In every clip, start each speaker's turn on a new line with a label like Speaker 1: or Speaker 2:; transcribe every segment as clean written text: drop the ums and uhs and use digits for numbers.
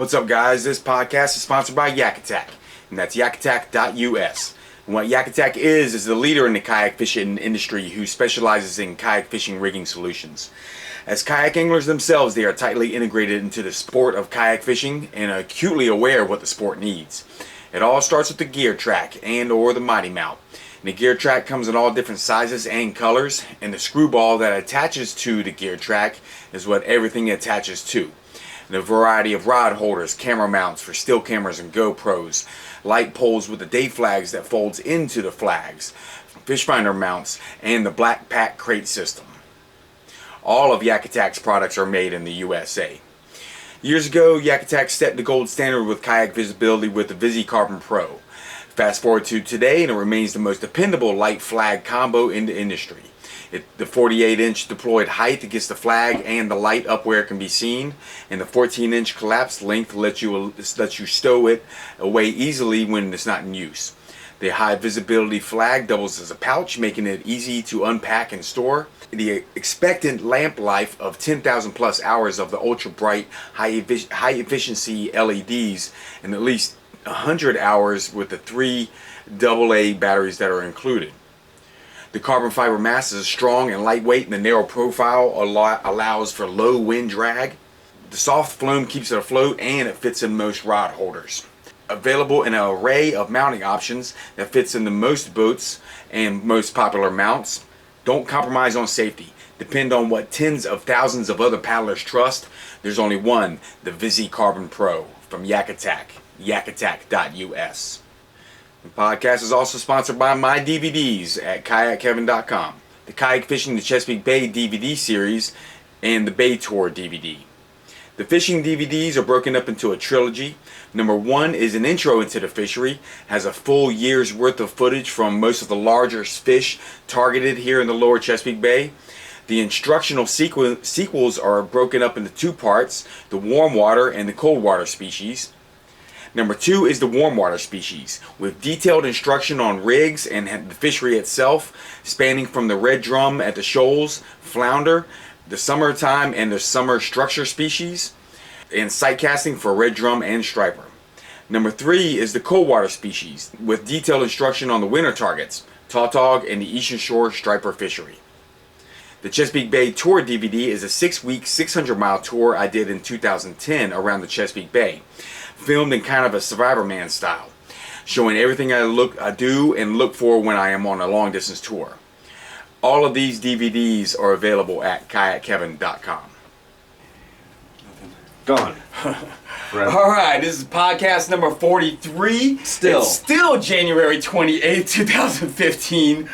Speaker 1: What's up, guys? This podcast is sponsored by Yak Attack, and that's yakattack.us. And what Yak Attack is the leader in the kayak fishing industry who specializes in kayak fishing rigging solutions. As kayak anglers themselves, they are tightly integrated into the sport of kayak fishing and are acutely aware of what the sport needs. It all starts with the gear track and or the mighty mount. And the gear track comes in all different sizes and colors, and the screwball that attaches to the gear track is what everything attaches to. And a variety of rod holders, camera mounts for still cameras and GoPros, light poles with the day flags that folds into the flags, fish finder mounts, and the black pack crate system. All of Yak Attack's products are made in the USA. Years ago, Yak Attack set the gold standard with kayak visibility with the VisiCarbon Pro. Fast forward to today, and it remains the most dependable light flag combo in the industry. The 48-inch deployed height gets the flag and the light up where it can be seen, and the 14-inch collapsed length lets you stow it away easily when it's not in use. The high visibility flag doubles as a pouch, making it easy to unpack and store. The expectant lamp life of 10,000 plus hours of the ultra bright high efficiency LEDs, and at least 100 hours with the 3 AA batteries that are included. The carbon fiber mass is strong and lightweight, and the narrow profile allows for low wind drag. The soft flume keeps it afloat, and it fits in most rod holders. Available in an array of mounting options that fits into most boats and most popular mounts. Don't compromise on safety. Depend on what tens of thousands of other paddlers trust. There's only one, the VisiCarbon Pro from Yak Attack, yakattack.us. The podcast is also sponsored by my DVDs at kayakkevin.com, the Kayak Fishing the Chesapeake Bay DVD series, and the Bay Tour DVD. The fishing DVDs are broken up into a trilogy. Number 1 is an intro into the fishery, has a full year's worth of footage from most of the larger fish targeted here in the lower Chesapeake Bay. The instructional sequels are broken up into 2 parts, the warm water and the cold water species. Number 2 is the warm water species, with detailed instruction on rigs and the fishery itself, spanning from the red drum at the shoals, flounder, the summertime and the summer structure species, and sight casting for red drum and striper. Number 3 is the cold water species, with detailed instruction on the winter targets, tautog and the eastern shore striper fishery. The Chesapeake Bay Tour DVD is a 6-week, 600-mile tour I did in 2010 around the Chesapeake Bay, filmed in kind of a Survivor Man style, showing everything I do and look for when I am on a long distance tour. All of these DVDs are available at kayakkevin.com.
Speaker 2: Gone.
Speaker 1: Alright, this is podcast number 43.
Speaker 2: Still.
Speaker 1: It's still January 28th, 2015.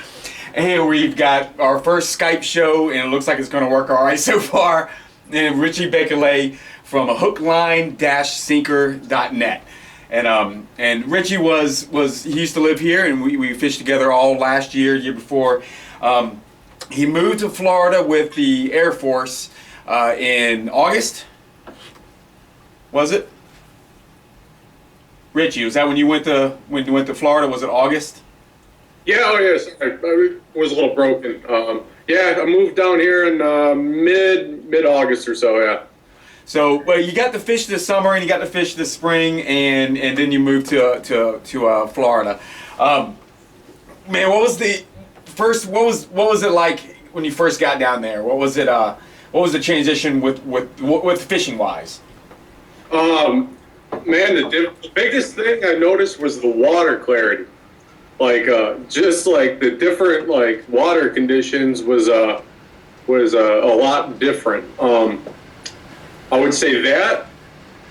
Speaker 1: And we've got our first Skype show, and it looks like it's going to work all right so far. And Richie Bekolay from hookline-sinker.net. And Richie he used to live here, and we fished together all last year before. He moved to Florida with the Air Force in August. Was it? Richie, was that when you went to Florida? Was it August?
Speaker 3: Yeah, oh yeah, sorry. I was a little broken. Yeah, I moved down here in mid-August or so, yeah.
Speaker 1: So, well, you got to fish this summer and you got to fish this spring, and then you moved to Florida. Man, what was the first? What was it like when you first got down there? What was it? What was the transition with fishing wise?
Speaker 3: Man, the biggest thing I noticed was the water clarity. Like, just like the different like water conditions was a lot different. I would say that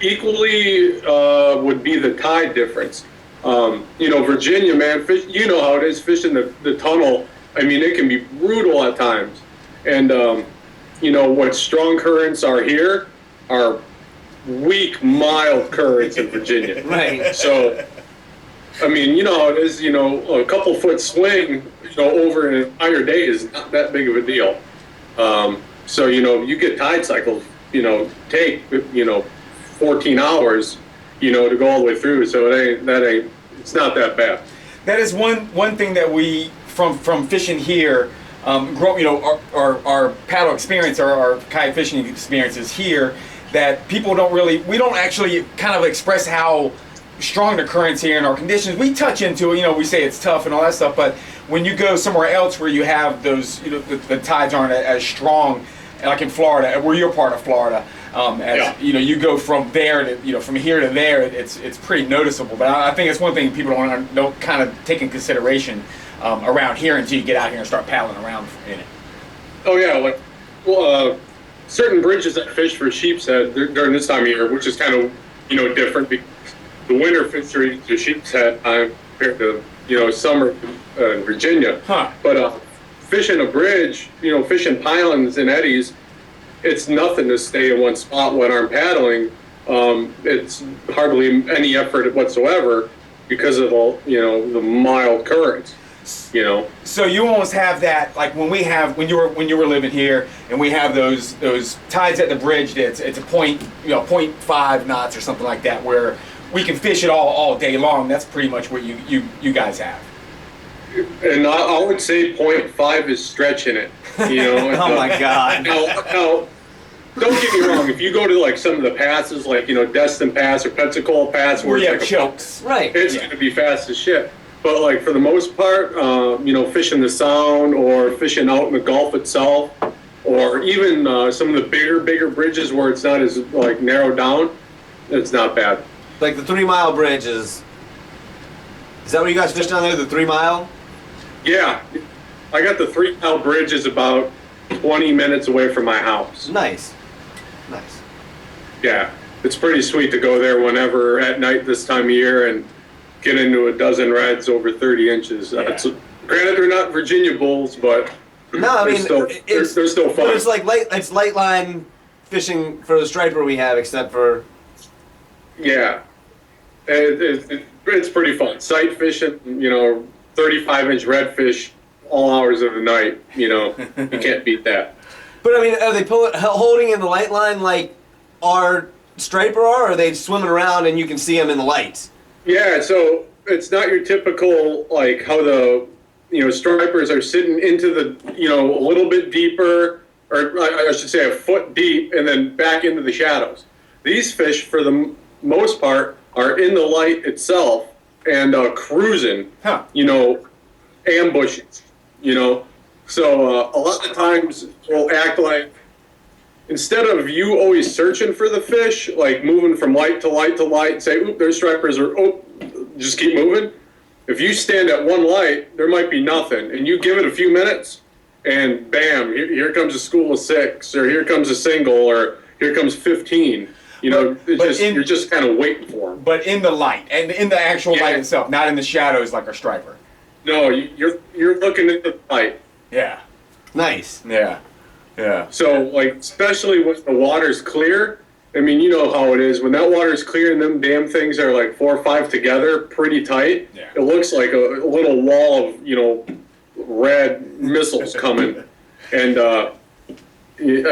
Speaker 3: equally would be the tide difference. Virginia, man, fish. You know how it is fishing the tunnel. I mean, it can be brutal at times. And what strong currents are here are weak, mild currents in Virginia.
Speaker 2: Right.
Speaker 3: So, I mean, you know how it is, a couple foot swing, over an entire day is not that big of a deal. So, you get tide cycles, take, 14 hours, to go all the way through. So it's not that bad.
Speaker 1: That is one thing that we, from fishing here, our paddle experience, our kayak fishing experiences here that people don't really, we don't actually kind of express how strong the currents here in our conditions. We touch into it, you know, we say it's tough and all that stuff, but when you go somewhere else where you have those, you know, the tides aren't as strong, like in Florida, where you're part of Florida, you know, you go from there to, you know, from here to there, it's pretty noticeable. But I think it's one thing people don't kind of take in consideration around here until you get out here and start paddling around in it.
Speaker 3: Oh yeah, like certain bridges that fish for sheep's head during this time of year, which is kind of, you know, different because the winter fishery to sheep's head time compared to, you know, summer in Virginia. But fishing a bridge, you know, fishing pilings and eddies, it's nothing to stay in one spot when I'm paddling. It's hardly any effort whatsoever because of all, you know, the mild currents. You know.
Speaker 1: So you almost have that, like when you were living here, and we have those tides at the bridge that's it's a point, you know, 0.5 knots or something like that, where we can fish it all day long. That's pretty much what you guys have.
Speaker 3: And I would say 0.5 is stretching it. You know.
Speaker 2: Oh my God.
Speaker 3: Now, don't get me wrong. If you go to like some of the passes, like, you know, Destin Pass or Pensacola Pass, where
Speaker 1: you
Speaker 3: it's
Speaker 1: have chokes,
Speaker 2: right?
Speaker 3: It's going to be fast as shit. But like for the most part, you know, fishing the Sound or fishing out in the Gulf itself, or even some of the bigger bridges where it's not as like narrowed down, it's not bad.
Speaker 2: Like the 3 Mile Bridge is that what you guys fish down there? The 3 Mile?
Speaker 3: Yeah, I got the 3 Mile Bridge is about 20 minutes away from my house.
Speaker 2: Nice.
Speaker 3: Yeah, it's pretty sweet to go there whenever at night this time of year and get into a dozen reds over 30 inches.
Speaker 1: Yeah.
Speaker 3: Granted, they're not Virginia bulls, but
Speaker 2: no, I mean
Speaker 3: they're still fun.
Speaker 2: But it's light line fishing for the striper we have, except for
Speaker 3: yeah, it's pretty fun. Sight fishing, you know, 35-inch redfish all hours of the night. You know, you can't beat that.
Speaker 2: But I mean, are they holding in the light line like our striper are, or are they swimming around and you can see them in the lights?
Speaker 3: Yeah, so it's not your typical, like, how the, you know, stripers are sitting into the, you know, a little bit deeper, or I should say a foot deep, and then back into the shadows. These fish, for the most part, are in the light itself and cruising, you know, ambushes, you know. So a lot of times we'll act like, instead of you always searching for the fish, like moving from light to light to light, and say, oop, there's stripers, or oh, just keep moving. If you stand at one light, there might be nothing, and you give it a few minutes, and bam, here comes a school of 6, or here comes a single, or here comes 15. You know, you're just kind of waiting for them.
Speaker 1: But in the light, and in the actual light itself, not in the shadows like our striper.
Speaker 3: No, you're looking at the light.
Speaker 1: Yeah.
Speaker 2: Nice.
Speaker 1: Yeah. Yeah.
Speaker 3: So, like, especially when the water's clear, I mean, you know how it is. When that water's clear and them damn things are like 4 or 5 together, pretty tight, it looks like a little wall of, you know, red missiles coming. And, I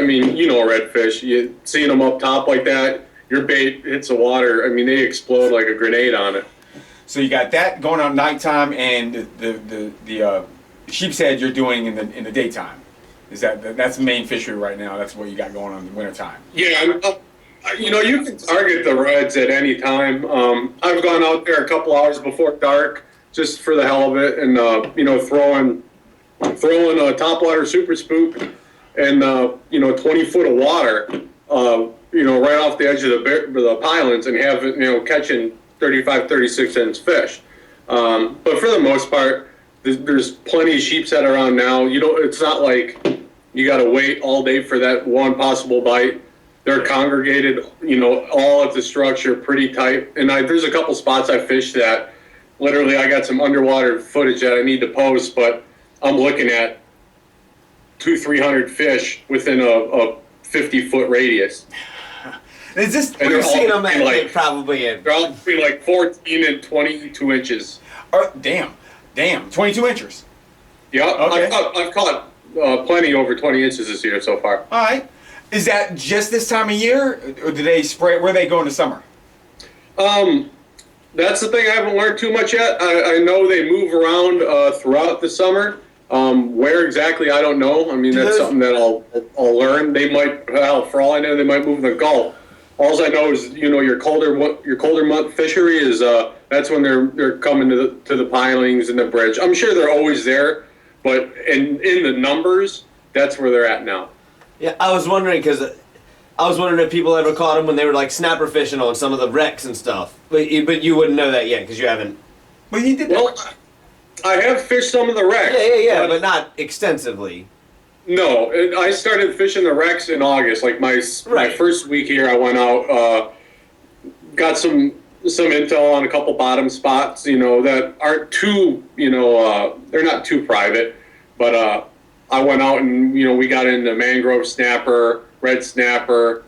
Speaker 3: mean, you know, redfish, you seeing them up top like that, your bait hits the water, I mean, they explode like a grenade on it.
Speaker 1: So you got that going on nighttime, and the sheep's head you're doing in the daytime. Is that's the main fishery right now? That's what you got going on in the wintertime?
Speaker 3: Yeah, you know, you can target the reds at any time. I've gone out there a couple hours before dark just for the hell of it, and you know, throwing a topwater super spook and you know, 20 foot of water, you know, right off the edge of the pilings, and have it, you know, catching 35, 36-inch fish. But for the most part, there's plenty of sheep's head around now. You know, it's not like you got to wait all day for that one possible bite. They're congregated, you know, all at the structure, pretty tight. And there's a couple spots I fished that literally I got some underwater footage that I need to post, but I'm looking at 200-300 fish within a 50-foot radius.
Speaker 2: Is this we've seen them at
Speaker 3: like,
Speaker 2: probably in?
Speaker 3: They're all between like 14 and 22 inches.
Speaker 1: Damn, 22 inches.
Speaker 3: Yeah,
Speaker 1: okay.
Speaker 3: I've caught plenty over 20 inches this year so far.
Speaker 1: All right. Is that just this time of year, or do they spray? Where they go in the summer?
Speaker 3: That's the thing I haven't learned too much yet. I know they move around throughout the summer. Where exactly, I don't know. I mean, that's something that I'll learn. They might, for all I know, they might move in the Gulf. All I know is, your colder month fishery is that's when they're coming to the pilings and the bridge. I'm sure they're always there, but in the numbers, that's where they're at now.
Speaker 2: Yeah, I was wondering if people ever caught them when they were like snapper fishing on some of the wrecks and stuff. But you wouldn't know that yet because you haven't.
Speaker 1: Well, you did.
Speaker 3: Well, I have fished some of the wrecks.
Speaker 2: Yeah, but not extensively.
Speaker 3: No, I started fishing the wrecks in August. Like my first week here, I went out, got some intel on a couple bottom spots, that aren't too, they're not too private. But I went out and we got into mangrove snapper, red snapper,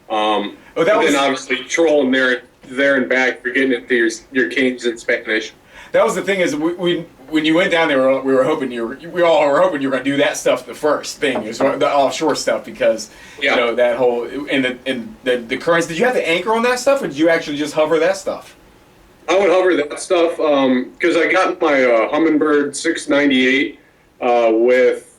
Speaker 3: and then obviously trolling there and back. You're getting into your canes in Spanish.
Speaker 1: That was the thing is when you went down there, we all were hoping you were going to do that stuff. The first thing is the offshore stuff because that whole and the currents. Did you have to anchor on that stuff, or did you actually just hover that stuff?
Speaker 3: I would hover that stuff because I got my Humminbird 698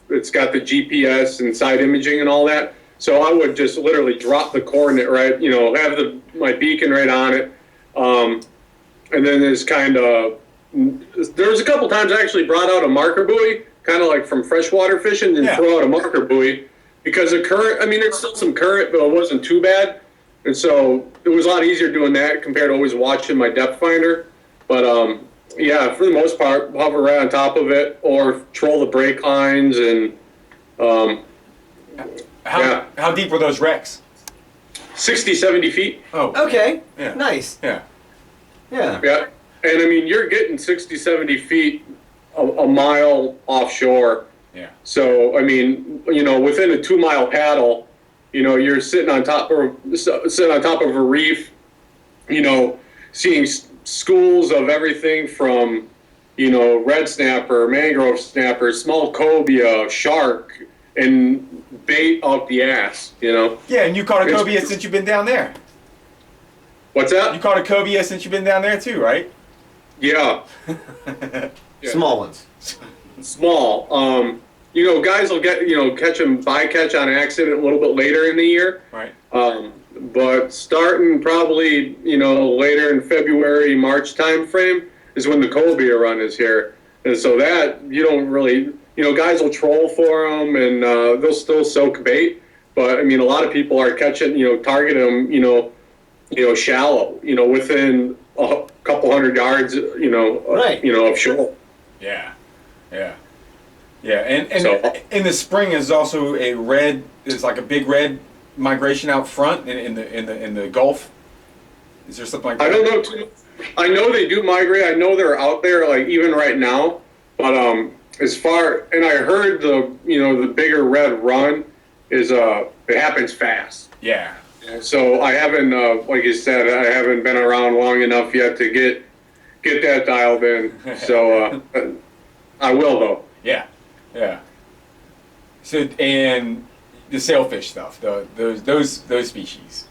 Speaker 3: it's got the GPS and side imaging and all that. So I would just literally drop the coordinate right, have my beacon right on it, and then there was a couple times I actually brought out a marker buoy, kind of like from freshwater fishing, and throw out a marker buoy because the current. I mean, there's still some current, but it wasn't too bad, and so it was a lot easier doing that compared to always watching my depth finder. But for the most part, hover right on top of it or troll the brake lines and.
Speaker 1: How deep were those wrecks?
Speaker 3: 60, 70 feet.
Speaker 2: Oh, okay.
Speaker 1: Yeah.
Speaker 2: Nice.
Speaker 1: Yeah.
Speaker 3: Yeah. And I mean, you're getting 60, 70 feet a mile offshore.
Speaker 1: Yeah. So,
Speaker 3: I mean, within a 2-mile paddle, you're sitting on top of a reef, seeing schools of everything from, red snapper, mangrove snapper, small cobia, shark, and bait off the ass,
Speaker 1: Yeah, and you caught a cobia since you've been down there.
Speaker 3: What's that?
Speaker 1: You caught a cobia since you've been down there too, right?
Speaker 3: Yeah.
Speaker 2: Small ones.
Speaker 3: Small. Guys will get, catch them bycatch on accident a little bit later in the year.
Speaker 1: Right.
Speaker 3: But starting probably, later in February, March time frame is when the cobia run is here. And so that, you don't really, guys will troll for them and they'll still soak bait. But, I mean, a lot of people are catching, target them, shallow, within a couple hundred yards, of shore.
Speaker 1: Yeah. And so, in the spring is also there's like a big red migration out front in the Gulf. Is there something like that?
Speaker 3: I don't know too much. I know they do migrate. I know they're out there like even right now. But and I heard the bigger red run is it happens fast.
Speaker 1: Yeah.
Speaker 3: So I haven't like you said, I haven't been around long enough yet to get that dialed in. So I will though.
Speaker 1: Yeah. So and the sailfish stuff, those species.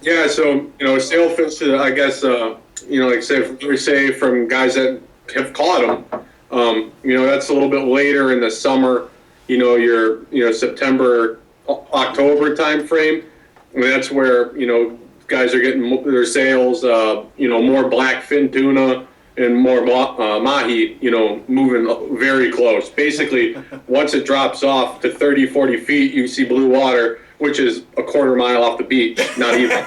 Speaker 3: Yeah, so sailfish. I guess like say from guys that have caught them. That's a little bit later in the summer. Your September, October time frame. I mean, that's where guys are getting their sales. More blackfin tuna and more mahi. Moving very close. Basically, once it drops off to 30, 40 feet, you see blue water, which is a quarter mile off the beach. Not even.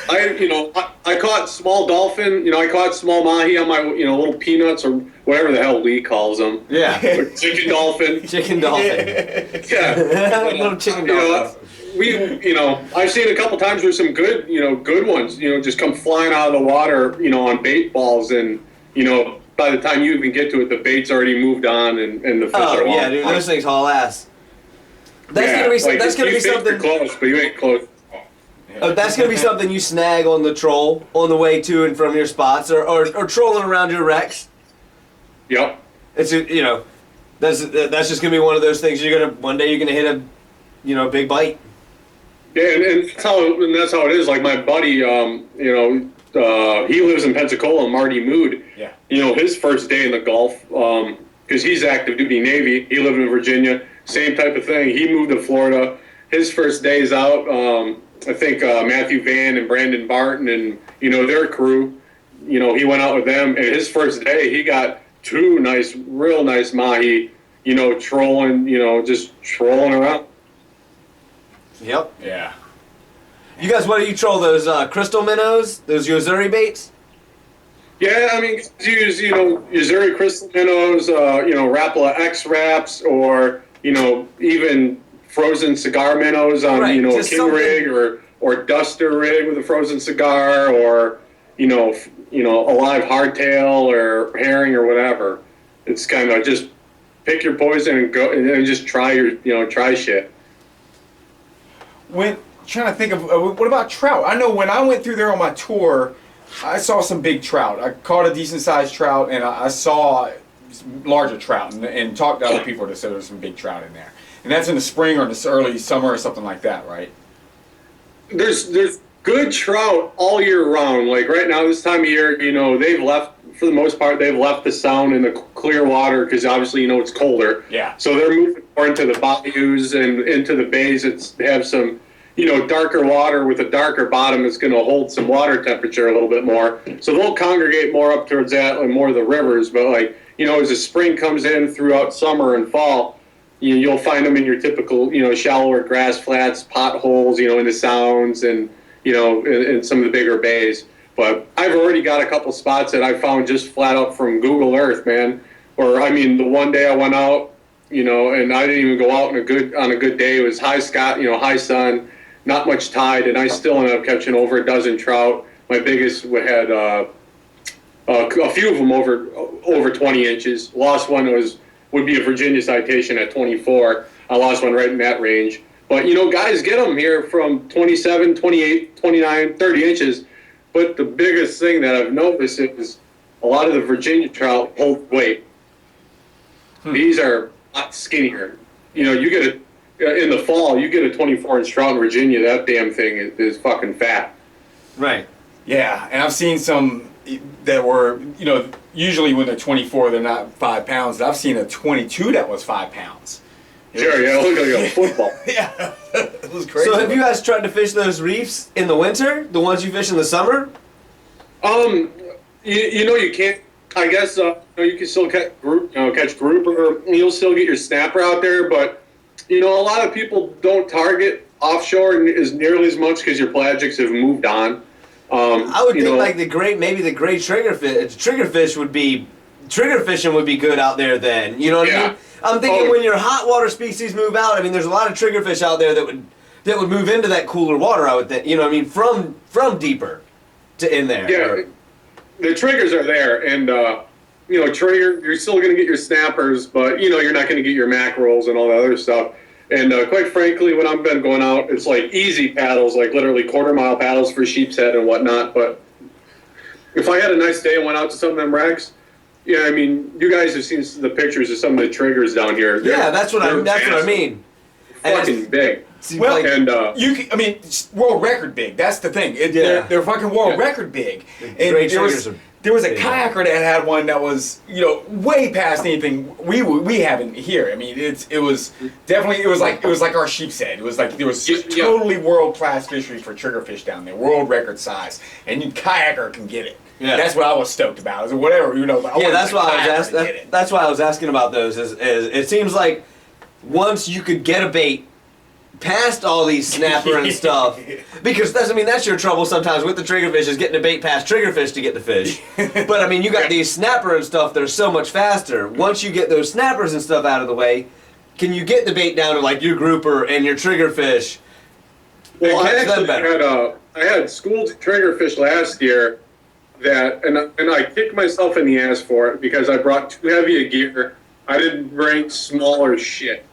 Speaker 3: I caught small dolphin. I caught small mahi on my little peanuts or whatever the hell Lee calls them.
Speaker 2: Yeah.
Speaker 3: Chicken dolphin.
Speaker 2: Chicken dolphin.
Speaker 3: Yeah.
Speaker 2: Little chicken dolphin.
Speaker 3: I've seen a couple times where some good ones, just come flying out of the water, on bait balls, and by the time you even get to it, the bait's already moved on, and the fish are long.
Speaker 2: Yeah, dude, those things haul ass. That's gonna be something.
Speaker 3: You're close, but you ain't close.
Speaker 2: That's gonna be something you snag on the troll on the way to and from your spots, or trolling around your wrecks.
Speaker 3: Yep.
Speaker 2: It's that's just gonna be one of those things one day you're gonna hit a big bite.
Speaker 3: Yeah, and that's how it is. Like my buddy, he lives in Pensacola, Marty Mood.
Speaker 1: Yeah.
Speaker 3: His first day in the Gulf, because he's active duty Navy. He lived in Virginia, same type of thing. He moved to Florida, his first days out. I think Matthew Van and Brandon Barton and their crew. He went out with them, and his first day he got two real nice mahi. Trolling. Just trolling around.
Speaker 2: Yep.
Speaker 1: Yeah.
Speaker 2: You guys, what do you troll? Those crystal minnows? Those Yozuri baits?
Speaker 3: Yeah, I mean, use Yozuri crystal minnows, Rapala X wraps, or even frozen cigar minnows on
Speaker 2: Right,
Speaker 3: a
Speaker 2: just
Speaker 3: king
Speaker 2: something-
Speaker 3: rig or duster rig with a frozen cigar, or a live hardtail or herring or whatever. It's kind of just pick your poison and go and then just try try shit.
Speaker 1: Trying to think of what about trout? I know when I went through there on my tour, I saw some big trout. I caught a decent sized trout, and I saw larger trout, and talked to other people that said there's some big trout in there. And that's in the spring or in the early summer or something like that, right?
Speaker 3: There's good trout all year round. Like right now, this time of year, they've left, for the most part, they've left the sound in the clear water because obviously, it's colder.
Speaker 1: Yeah.
Speaker 3: So they're moving more into the bayous and into the bays that have some, darker water with a darker bottom that's going to hold some water temperature a little bit more. So they'll congregate more up towards that and more of the rivers. But as the spring comes in throughout summer and fall, you'll find them in your typical, shallower grass flats, potholes, in the sounds and, in some of the bigger bays. But I've already got a couple spots that I found just flat out from Google Earth, man. Or, the one day I went out, and I didn't even go out on a good day. It was high high sun, not much tide, and I still ended up catching over a dozen trout. My biggest had a few of them over 20 inches. Lost one would be a Virginia citation at 24. I lost one right in that range. But, guys get them here from 27, 28, 29, 30 inches. But the biggest thing that I've noticed is a lot of the Virginia trout hold weight. These are a lot skinnier. You get in the fall, you get a 24-inch trout in Virginia, that damn thing is fucking fat.
Speaker 2: Right.
Speaker 1: Yeah, and I've seen some that were, usually when they're 24, they're not 5 pounds. I've seen a 22 that was 5 pounds.
Speaker 3: Sure, yeah, look like a football.
Speaker 1: Yeah, it was crazy.
Speaker 2: So have you guys tried to fish those reefs in the winter? The ones you fish in the summer?
Speaker 3: You can't. I guess you can still catch grouper. You'll still get your snapper out there, but a lot of people don't target offshore as nearly as much because your pelagics have moved on.
Speaker 2: I would think like the gray triggerfish would be trigger fishing would be good out there then. You know what I mean? I'm thinking when your hot water species move out, there's a lot of triggerfish out there that would move into that cooler water, I would think. From deeper to in there.
Speaker 3: Yeah, the triggers are there, and trigger, you're still going to get your snappers, but you're not going to get your mackerels and all the other stuff. And quite frankly, when I've been going out, it's like easy paddles, like literally quarter-mile paddles for sheep's head and whatnot. But if I had a nice day and went out to some of them wrecks, you guys have seen the pictures of some of the triggers down here.
Speaker 2: That's what I mean.
Speaker 3: Fucking big.
Speaker 1: Well,
Speaker 3: and
Speaker 1: world record big. That's the thing. They're fucking world record big. And there was a kayaker that had one that was way past anything we haven't here. It was like our sheep's head. It was like there was totally world class fishery for triggerfish down there, world record size, and kayaker can get it. Yeah. That's what I was stoked about. Is whatever
Speaker 2: that's why I was asking about those. Is it seems like once you could get a bait past all these snapper and stuff, because that's your trouble sometimes with the triggerfish is getting a bait past triggerfish to get the fish. But you got these snapper and stuff that are so much faster. Once you get those snappers and stuff out of the way, can you get the bait down to like your grouper and your triggerfish?
Speaker 3: Well, I had schooled triggerfish last year. And I kicked myself in the ass for it because I brought too heavy a gear. I didn't bring smaller shit.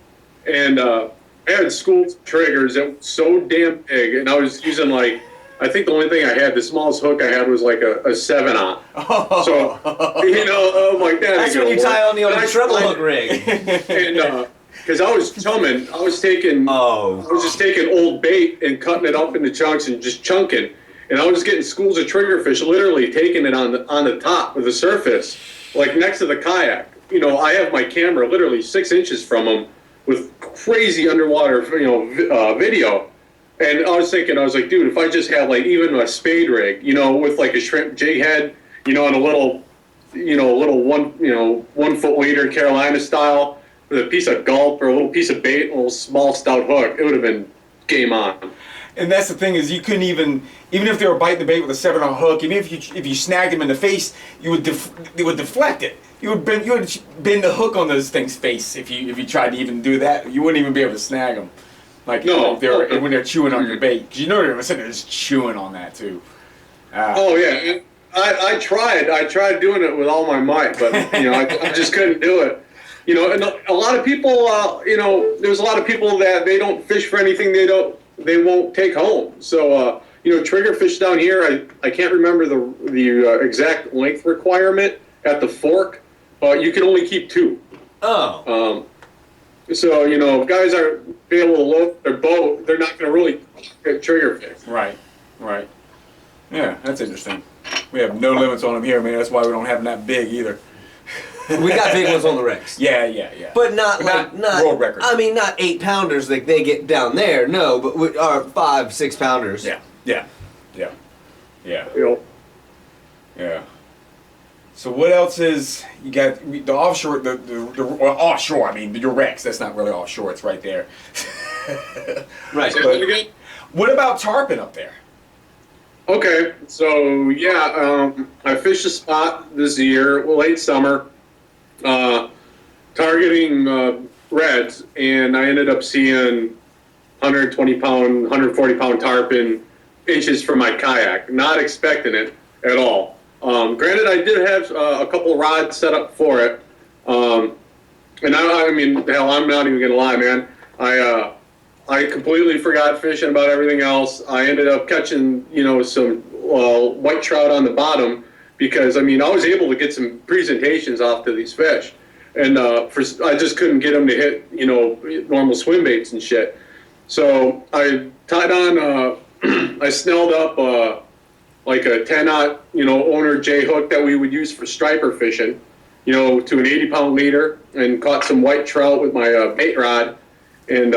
Speaker 3: And I had schooled triggers that were so damn big, and I was using I think the only thing I had, the smallest hook I had was like a 7-aught. So, I'm like,
Speaker 2: that's when you tie on the old treble hook rig.
Speaker 3: And because I was chumming, I was just taking old bait and cutting it up into chunks and just chunking. And I was getting schools of triggerfish, literally taking it on the top of the surface, like next to the kayak. I have my camera literally 6 inches from them, with crazy underwater, video. And I was thinking, I was like, dude, if I just had like even a spade rig, with like a shrimp jig head, and a little 1 foot leader Carolina style with a piece of gulp or a little piece of bait, a little small stout hook, it would have been game on.
Speaker 1: And that's the thing is you couldn't even if they were biting the bait with a 7-0 hook, even if you snagged them in the face, it would deflect it. You would bend the hook on those things' face if you tried to even do that. You wouldn't even be able to snag them. Like when they're chewing on your bait, because they're sitting there just chewing on that too.
Speaker 3: Oh yeah, I tried doing it with all my might, but I just couldn't do it. And a lot of people, there's a lot of people that they don't fish for anything they won't take home. So triggerfish down here, I can't remember the exact length requirement at the fork, but you can only keep 2.
Speaker 2: Oh.
Speaker 3: So, if guys are able to load their boat, they're not going to really get triggerfish.
Speaker 1: Right. Yeah, that's interesting. We have no limits on them here, man. That's why we don't have them that big either.
Speaker 2: We got big ones on the rigs.
Speaker 1: Yeah.
Speaker 2: But not
Speaker 1: world record.
Speaker 2: I mean, not 8-pounders like they get down there. No, but we are 5-6 pounders.
Speaker 1: Yeah. Yeah. So what else is you got? The offshore, offshore. I mean, your wrecks. That's not really offshore. It's right there.
Speaker 2: Right.
Speaker 3: But,
Speaker 1: what about tarpon up there?
Speaker 3: Okay, so I fished a spot this year, late summer, targeting reds, and I ended up seeing 120-pound, 140-pound tarpon inches from my kayak. Not expecting it at all. Granted, I did have a couple of rods set up for it, and I mean, hell, I'm not even gonna lie, man. I completely forgot fishing about everything else. I ended up catching, some white trout on the bottom because, I was able to get some presentations off to these fish. And I just couldn't get them to hit, normal swim baits and shit. So I tied on, I snelled up like a 10-aught, owner J hook that we would use for striper fishing, to an 80-pound leader, and caught some white trout with my bait rod. And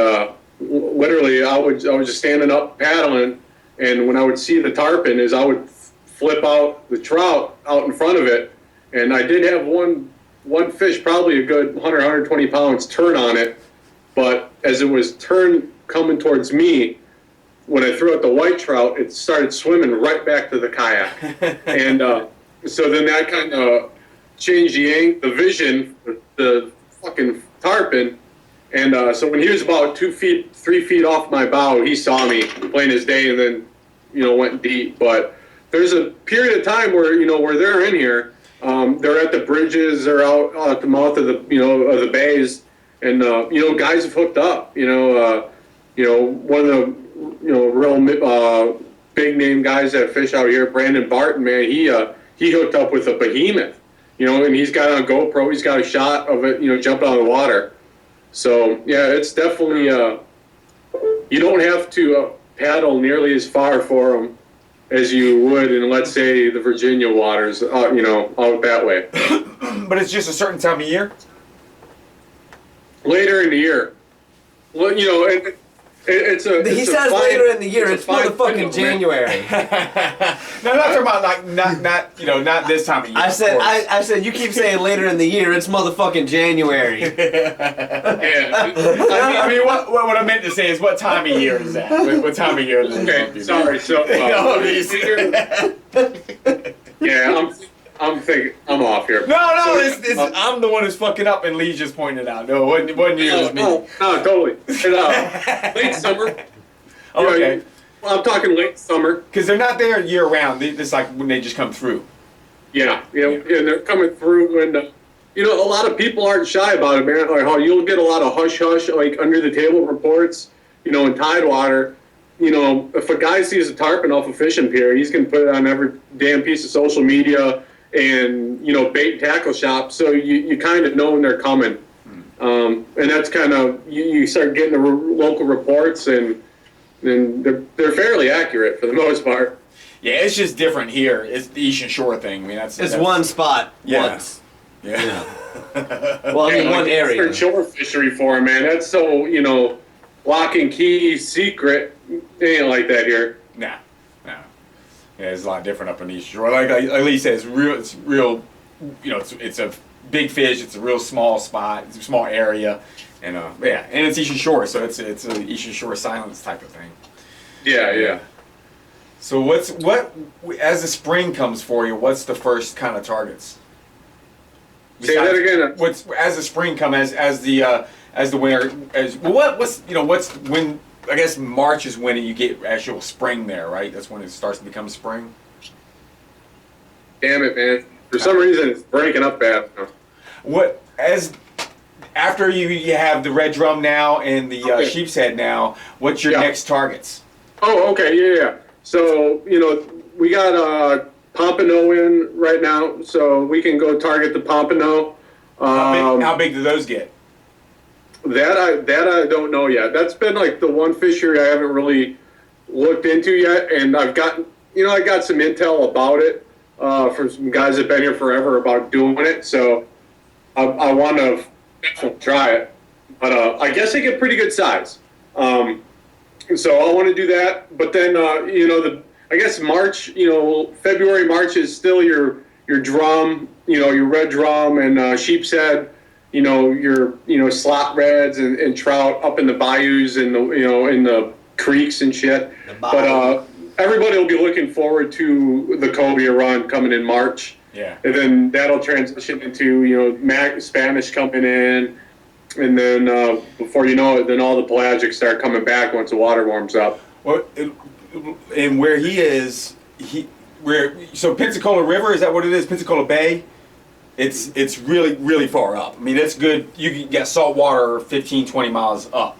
Speaker 3: literally, I was just standing up paddling, and when I would see the tarpon, I would flip out the trout out in front of it, and I did have one fish, probably a good 100, 120 pounds, turn on it, but as it was coming towards me, when I threw out the white trout, it started swimming right back to the kayak, and so then that kind of changed the vision, the fucking tarpon. And so when he was about 2 feet, 3 feet off my bow, he saw me plain as day, and then, went deep. But there's a period of time where, where they're in here, they're at the bridges, they're out at the mouth of the, of the bays, and guys have hooked up. One of the, real big name guys that fish out here, Brandon Barton, man, he hooked up with a behemoth, and he's got a GoPro, he's got a shot of it, jumping out of the water. So, yeah, it's definitely, you don't have to paddle nearly as far for them as you would in, let's say, the Virginia waters, out that way.
Speaker 1: But it's just a certain time of year?
Speaker 3: Later in the year. Well, He
Speaker 2: says later in the year. It's motherfucking January.
Speaker 1: No, I'm not talking about like not this time of year.
Speaker 2: I said you keep saying later in the year. It's motherfucking January.
Speaker 3: Yeah.
Speaker 1: I mean, what I meant to say is what time of year is that? What time of year is that?
Speaker 3: Okay, sorry. So, yeah, I'm thinking I'm off here.
Speaker 1: No, I'm the one who's fucking up, and Lee just pointed out. No, it wasn't you, it was me.
Speaker 3: No, totally. Late summer.
Speaker 1: Okay.
Speaker 3: I'm talking late summer.
Speaker 1: Because they're not there year round. It's like when they just come through.
Speaker 3: Yeah, and they're coming through, and a lot of people aren't shy about it, man. Like, you'll get a lot of hush, like under the table reports, in Tidewater. If a guy sees a tarpon off a fishing pier, he's gonna put it on every damn piece of social media and bait and tackle shop, so you kind of know when they're coming, and that's kind of you start getting the local reports, and they're fairly accurate for the most part.
Speaker 1: Yeah, it's just different here. It's the Eastern Shore thing. I mean, that's
Speaker 2: one spot
Speaker 1: yeah.
Speaker 2: once.
Speaker 1: Yeah.
Speaker 2: Well, I mean, one area.
Speaker 3: Shore fishery for him, man. That's so, lock and key secret. It ain't like that here.
Speaker 1: Nah. Yeah, it's a lot different up on the Eastern Shore. Like Lee said, it's real. It's a big fish. It's a real small spot. It's a small area, and and it's Eastern Shore, so it's an Eastern Shore silence type of thing.
Speaker 3: Yeah.
Speaker 1: So what as the spring comes for you? What's the first kind of targets?
Speaker 3: Say that again.
Speaker 1: What's as the spring comes as the winter what's when I guess March is when you get actual spring there, right? That's when it starts to become spring.
Speaker 3: Damn it, man! For some reason, it's breaking up bad.
Speaker 1: What as after you have the red drum now and the sheep's head now? What's your next targets?
Speaker 3: Oh, okay, yeah. So we got pompano in right now, so we can go target the pompano.
Speaker 1: How big do those get?
Speaker 3: That I don't know yet. That's been like the one fishery I haven't really looked into yet, and I've got I got some intel about it from some guys that've been here forever about doing it. So I want to try it, but I guess they get pretty good size. So I want to do that. But then I guess March, February, March is still your drum, your red drum and sheep's head. Your slot reds and trout up in the bayous and in the creeks and shit. But everybody will be looking forward to the cobia run coming in March.
Speaker 1: Yeah.
Speaker 3: And then that'll transition into Spanish coming in, and then before you know it, then all the pelagic start coming back once the water warms up.
Speaker 1: Well, and where he is, so Pensacola River, is that what it is? Pensacola Bay. It's really, really far up. I mean, it's good. You can get salt water 15, 20 miles up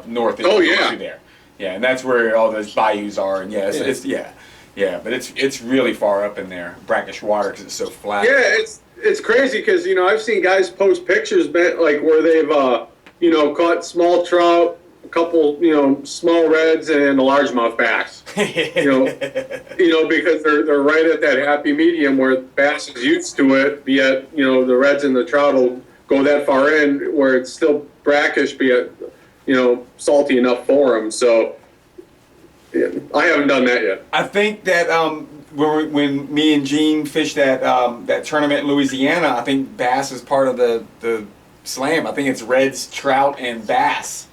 Speaker 1: north.
Speaker 3: Oh, yeah.
Speaker 1: There. Yeah, and that's where all those bayous are. And but it's really far up in there, brackish water because it's so flat.
Speaker 3: Yeah, it's crazy because I've seen guys post pictures like where they've caught small trout, a couple small reds, and a largemouth bass. Because they're right at that happy medium where bass is used to it, be it the reds and the trout will go that far in where it's still brackish, be it salty enough for them. So I haven't done that yet.
Speaker 1: I think that when me and Gene fished that tournament in Louisiana, I think bass is part of the slam. I think it's reds, trout, and bass.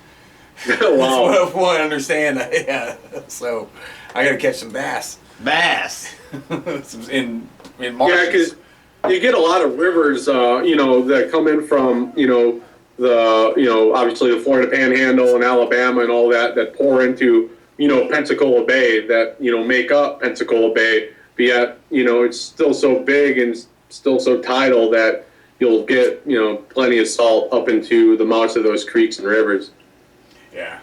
Speaker 3: Wow.
Speaker 1: That's what I understand. Yeah. So I got to catch some bass. in March.
Speaker 3: Yeah, because you get a lot of rivers, that come in from obviously the Florida Panhandle and Alabama and all that pour into Pensacola Bay that make up Pensacola Bay. But yet it's still so big and still so tidal that you'll get plenty of salt up into the mouths of those creeks and rivers.
Speaker 1: Yeah.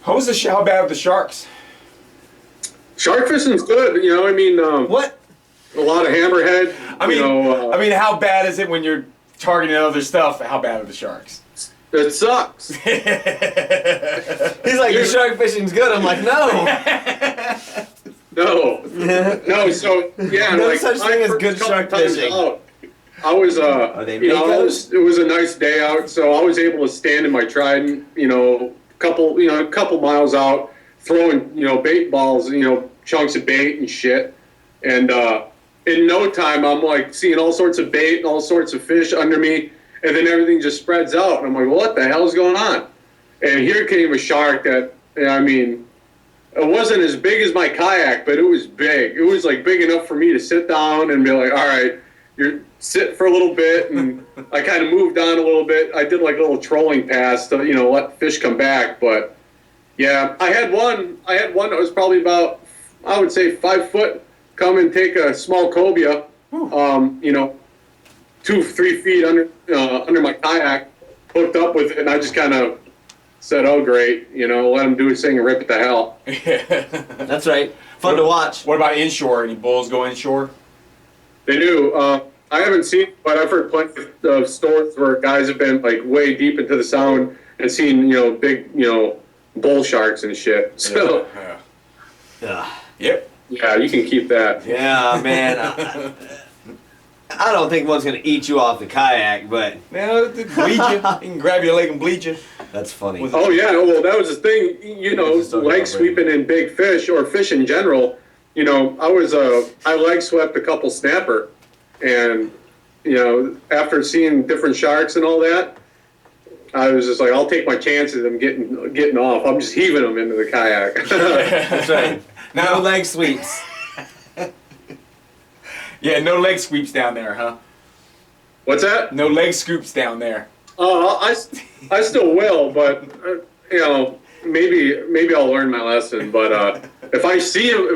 Speaker 1: How bad are the sharks?
Speaker 3: Shark fishing's good.
Speaker 1: What?
Speaker 3: A lot of hammerhead.
Speaker 1: I mean, how bad is it when you're targeting other stuff? How bad are the sharks?
Speaker 3: It sucks.
Speaker 2: He's like, your shark fishing's good. I'm like, no.
Speaker 3: No. So yeah,
Speaker 2: no such thing as good shark fishing.
Speaker 3: I was,
Speaker 2: Are they
Speaker 3: it was a nice day out, so I was able to stand in my Trident, a couple miles out, throwing, bait balls, chunks of bait and shit. And in no time, I'm like seeing all sorts of bait and all sorts of fish under me, and then everything just spreads out. And I'm like, what the hell is going on? And here came a shark that, it wasn't as big as my kayak, but it was big. It was like big enough for me to sit down and be like, all right, you're sit for a little bit, and I kind of moved on a little bit. I did like a little trolling pass to, let fish come back. But yeah, I had one that was probably about, I would say 5 foot, come and take a small cobia, 2-3 feet under my kayak, hooked up with it, and I just kind of said, oh great, let him do his thing and rip it to hell.
Speaker 2: That's right. Fun to watch.
Speaker 1: What about inshore? Any bulls go inshore?
Speaker 3: They do. I haven't seen, but I've heard plenty of stories where guys have been like way deep into the sound and seen, big, bull sharks and shit. So,
Speaker 2: Yeah.
Speaker 1: Yep.
Speaker 3: Yeah, you can keep that.
Speaker 2: Yeah, man. I don't think one's gonna eat you off the kayak, but
Speaker 1: Bleed you. You can grab your leg and bleed you.
Speaker 2: that's funny.
Speaker 3: Oh yeah, well that was the thing. You know,
Speaker 2: just talking
Speaker 3: leg
Speaker 2: about
Speaker 3: sweeping in big fish or fish in general. You know, I leg swept a couple snapper, and you know, after seeing different sharks and all that, I was just like, I'll take my chances of getting off. I'm just heaving them into the kayak.
Speaker 2: That's right. No leg sweeps.
Speaker 1: Yeah, no leg sweeps down there, huh?
Speaker 3: What's that?
Speaker 1: No leg scoops down there.
Speaker 3: I still will, but you know, maybe I'll learn my lesson. But if I see them,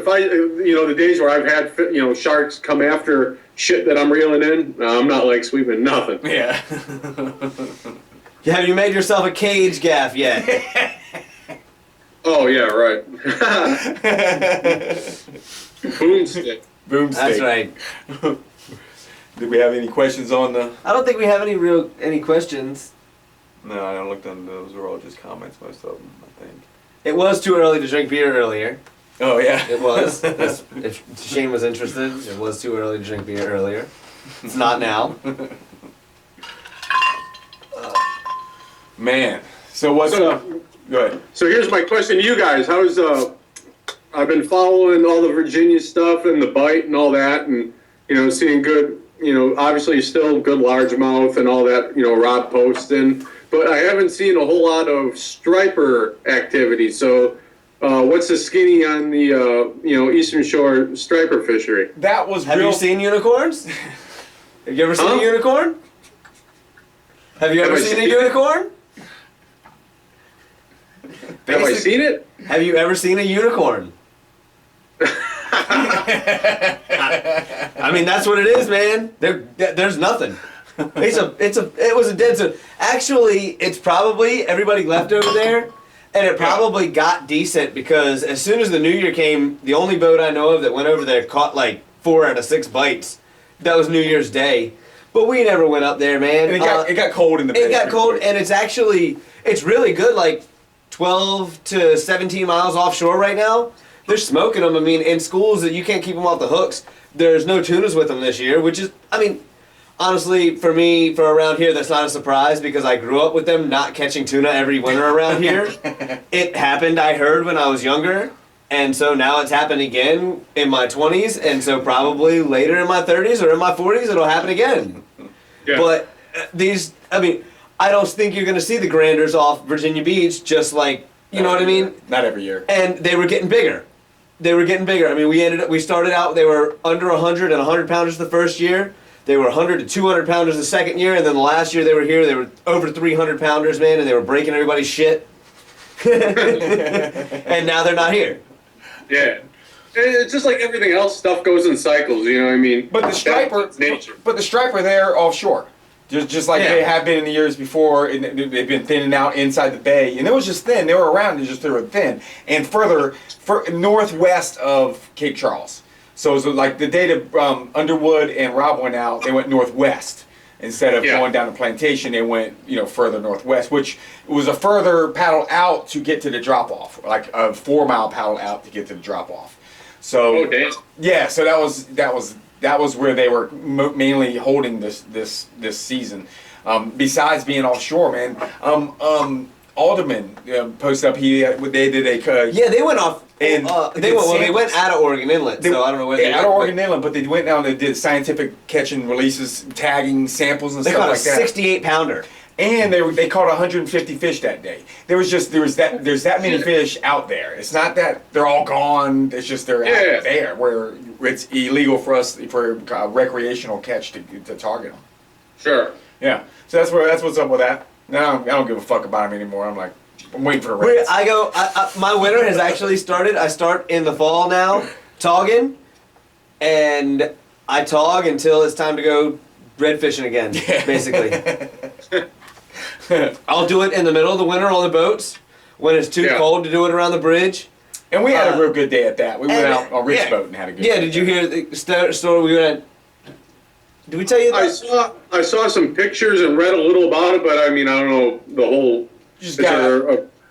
Speaker 3: you know, the days where I've had sharks come after shit that I'm reeling in, no, I'm not leg sweeping nothing.
Speaker 1: Yeah.
Speaker 2: Have you made yourself a cage gaff yet?
Speaker 3: Oh yeah, right. Boomstick.
Speaker 1: Boomstick.
Speaker 2: That's right.
Speaker 1: Did we have any questions on the?
Speaker 2: I don't think we have any questions.
Speaker 1: No, I don't look on those. Are all just comments, most of them, I think.
Speaker 2: It was too early to drink beer earlier.
Speaker 1: Oh yeah.
Speaker 2: It was. If Shane was interested, it was too early to drink beer earlier. It's not now.
Speaker 1: Man. So what's up? Go ahead.
Speaker 3: So here's my question to you guys. How's I've been following all the Virginia stuff and the bite and all that, and you know, seeing good, you know, obviously still good largemouth and all that, you know, rod posting, but I haven't seen a whole lot of striper activity. So what's the skinny on the you know, Eastern Shore striper fishery?
Speaker 1: That was.
Speaker 2: Have you seen unicorns? Have you ever seen a unicorn? Have you ever seen a unicorn?
Speaker 3: Have I seen it?
Speaker 2: Have you ever seen a unicorn? I mean, that's what it is, man. There's nothing. It was a dead zone. Actually, it's probably everybody left over there, and it probably got decent because as soon as the new year came, the only boat I know of that went over there caught like 4 out of 6 bites. That was New Year's Day. But we never went up there, man.
Speaker 1: And it got cold in the bay.
Speaker 2: It got cold, and it's really good, like 12 to 17 miles offshore right now. They're smoking them. I mean, in schools that you can't keep them off the hooks. There's no tunas with them this year, which is, I mean, honestly, for me, for around here, that's not a surprise because I grew up with them not catching tuna every winter around here. It happened, I heard, when I was younger. And so now it's happened again in my 20s, and so probably later in my 30s or in my 40s it'll happen again. Yeah. But I don't think you're going to see the granders off Virginia Beach just like, you know what I mean?
Speaker 1: Not every year.
Speaker 2: And they were getting bigger. I mean, we started out, they were under 100 and 100 pounders the first year. They were 100 to 200 pounders the second year, and then the last year they were here, they were over 300 pounders, man, and they were breaking everybody's shit. And now they're not here.
Speaker 3: Yeah. It's just like everything else, stuff goes in cycles, you know what I mean?
Speaker 1: But the striper there offshore. Just like they have been in the years before, and they've been thinning out inside the bay, and it was just thin. They were around, they were thin, and further northwest of Cape Charles. So it was like the day that Underwood and Rob went out, they went northwest instead of going down the plantation. They went further northwest, which was a further paddle out to get to the drop off, like a 4-mile paddle out to get to the drop off. So so that was where they were mainly holding this season. Besides being offshore, man. Alderman posted up. They did a
Speaker 2: they went off. And they went out of Oregon Inlet. So I don't know where they
Speaker 1: out of Oregon Inlet, but they went down and did scientific catch and releases, tagging samples and stuff like that.
Speaker 2: They caught a 68-pounder.
Speaker 1: And they caught 150 fish that day. There's that many fish out there. It's not that they're all gone. It's just they're out there where it's illegal for us for recreational catch to target them.
Speaker 3: Sure.
Speaker 1: Yeah. So that's what's up with that. Now I don't give a fuck about them anymore. I'm waiting for the rains.
Speaker 2: My winter has actually started. I start in the fall now, togging, and I tog until it's time to go red fishing again, basically. I'll do it in the middle of the winter on the boats when it's too cold to do it around the bridge.
Speaker 1: And we had a real good day at that. We went out on Rick's boat and had a good day.
Speaker 2: Yeah, did you hear the story we went? Did we tell you that?
Speaker 3: I saw some pictures and read a little about it, but I mean, I don't know the whole.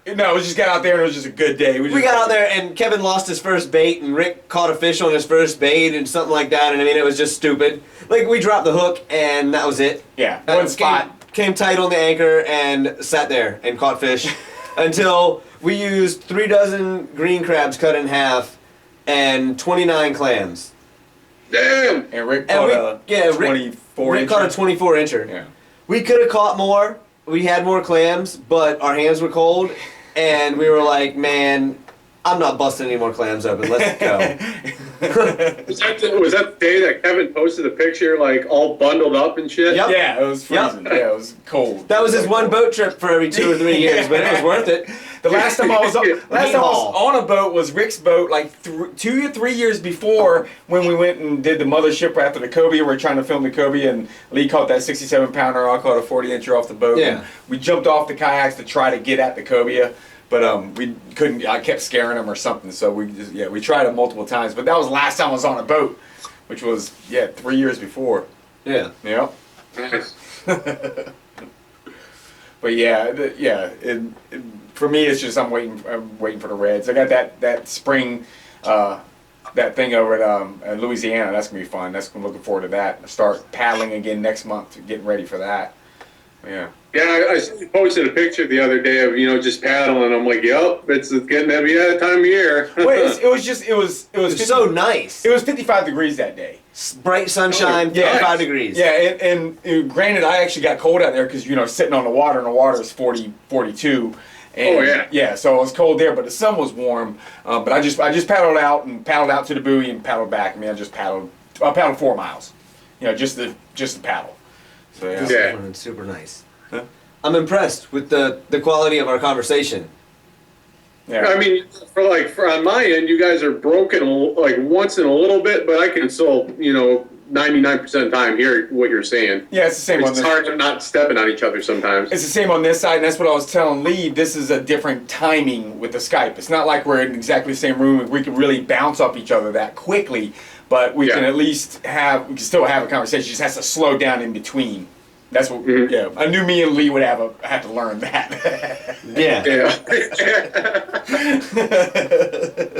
Speaker 1: No, we just got out there and it was just a good day.
Speaker 2: We got out there and Kevin lost his first bait and Rick caught a fish on his first bait and something like that. And I mean, it was just stupid. Like, we dropped the hook and that was it.
Speaker 1: Yeah, one spot.
Speaker 2: Came tight on the anchor and sat there and caught fish until we used 3 dozen green crabs cut in half and 29 clams.
Speaker 3: Damn!
Speaker 1: And Rick caught a 24
Speaker 2: Rick caught a 24 incher.
Speaker 1: Yeah.
Speaker 2: We could have caught more. We had more clams, but our hands were cold, and we were like, man, I'm not busting any more clams open. Let's go.
Speaker 3: Was that the day that Kevin posted a picture, like, all bundled up and shit?
Speaker 2: Yep.
Speaker 1: Yeah, it was freezing.
Speaker 2: Yep.
Speaker 1: Yeah, it was cold.
Speaker 2: That was his one boat trip for every 2 or 3 years, but it was worth it.
Speaker 1: The last time I was on a boat was Rick's boat, like 2 or 3 years before, when we went and did the mothership after the cobia. We were trying to film the cobia, and Lee caught that 67-pounder. I caught a 40-incher off the boat.
Speaker 2: Yeah.
Speaker 1: And we jumped off the kayaks to try to get at the cobia, but we couldn't. I kept scaring him or something. So we tried it multiple times. But that was the last time I was on a boat, which was 3 years before.
Speaker 2: Yeah.
Speaker 1: Yep.
Speaker 3: Nice.
Speaker 1: But for me, it's just I'm waiting for the reds. I got that spring, that thing over at Louisiana. That's gonna be fun. I'm looking forward to that. I start paddling again next month, getting ready for that. Yeah.
Speaker 3: Yeah, I posted a picture the other day of, just paddling. I'm like, yep, it's getting to be that time of year.
Speaker 1: Well, it was
Speaker 2: So nice.
Speaker 1: It was 55 degrees that day.
Speaker 2: Bright sunshine, 55 degrees.
Speaker 1: Yeah, and granted, I actually got cold out there because, sitting on the water, and the water is 40, 42. And, yeah, so it was cold there, but the sun was warm. But I just paddled out to the buoy and paddled back. I mean, I paddled 4 miles, just to paddle. So yeah.
Speaker 3: Yeah.
Speaker 2: Super nice.
Speaker 1: Huh?
Speaker 2: I'm impressed with the quality of our conversation.
Speaker 1: Yeah.
Speaker 3: I mean, for on my end, you guys are broken like once in a little bit, but I can still, 99% of the time hear what you're saying.
Speaker 1: Yeah, it's the same on
Speaker 3: It's
Speaker 1: this.
Speaker 3: hard to not stepping on each other sometimes.
Speaker 1: It's the same on this side, and that's what I was telling Lee. This is a different timing with the Skype. It's not like we're in exactly the same room and we can really bounce off each other that quickly, but we can at least we can still have a conversation. It just has to slow down in between. That's what.
Speaker 3: Mm-hmm.
Speaker 1: Yeah, I knew me and Lee would have to learn that.
Speaker 2: Yeah.
Speaker 3: Yeah.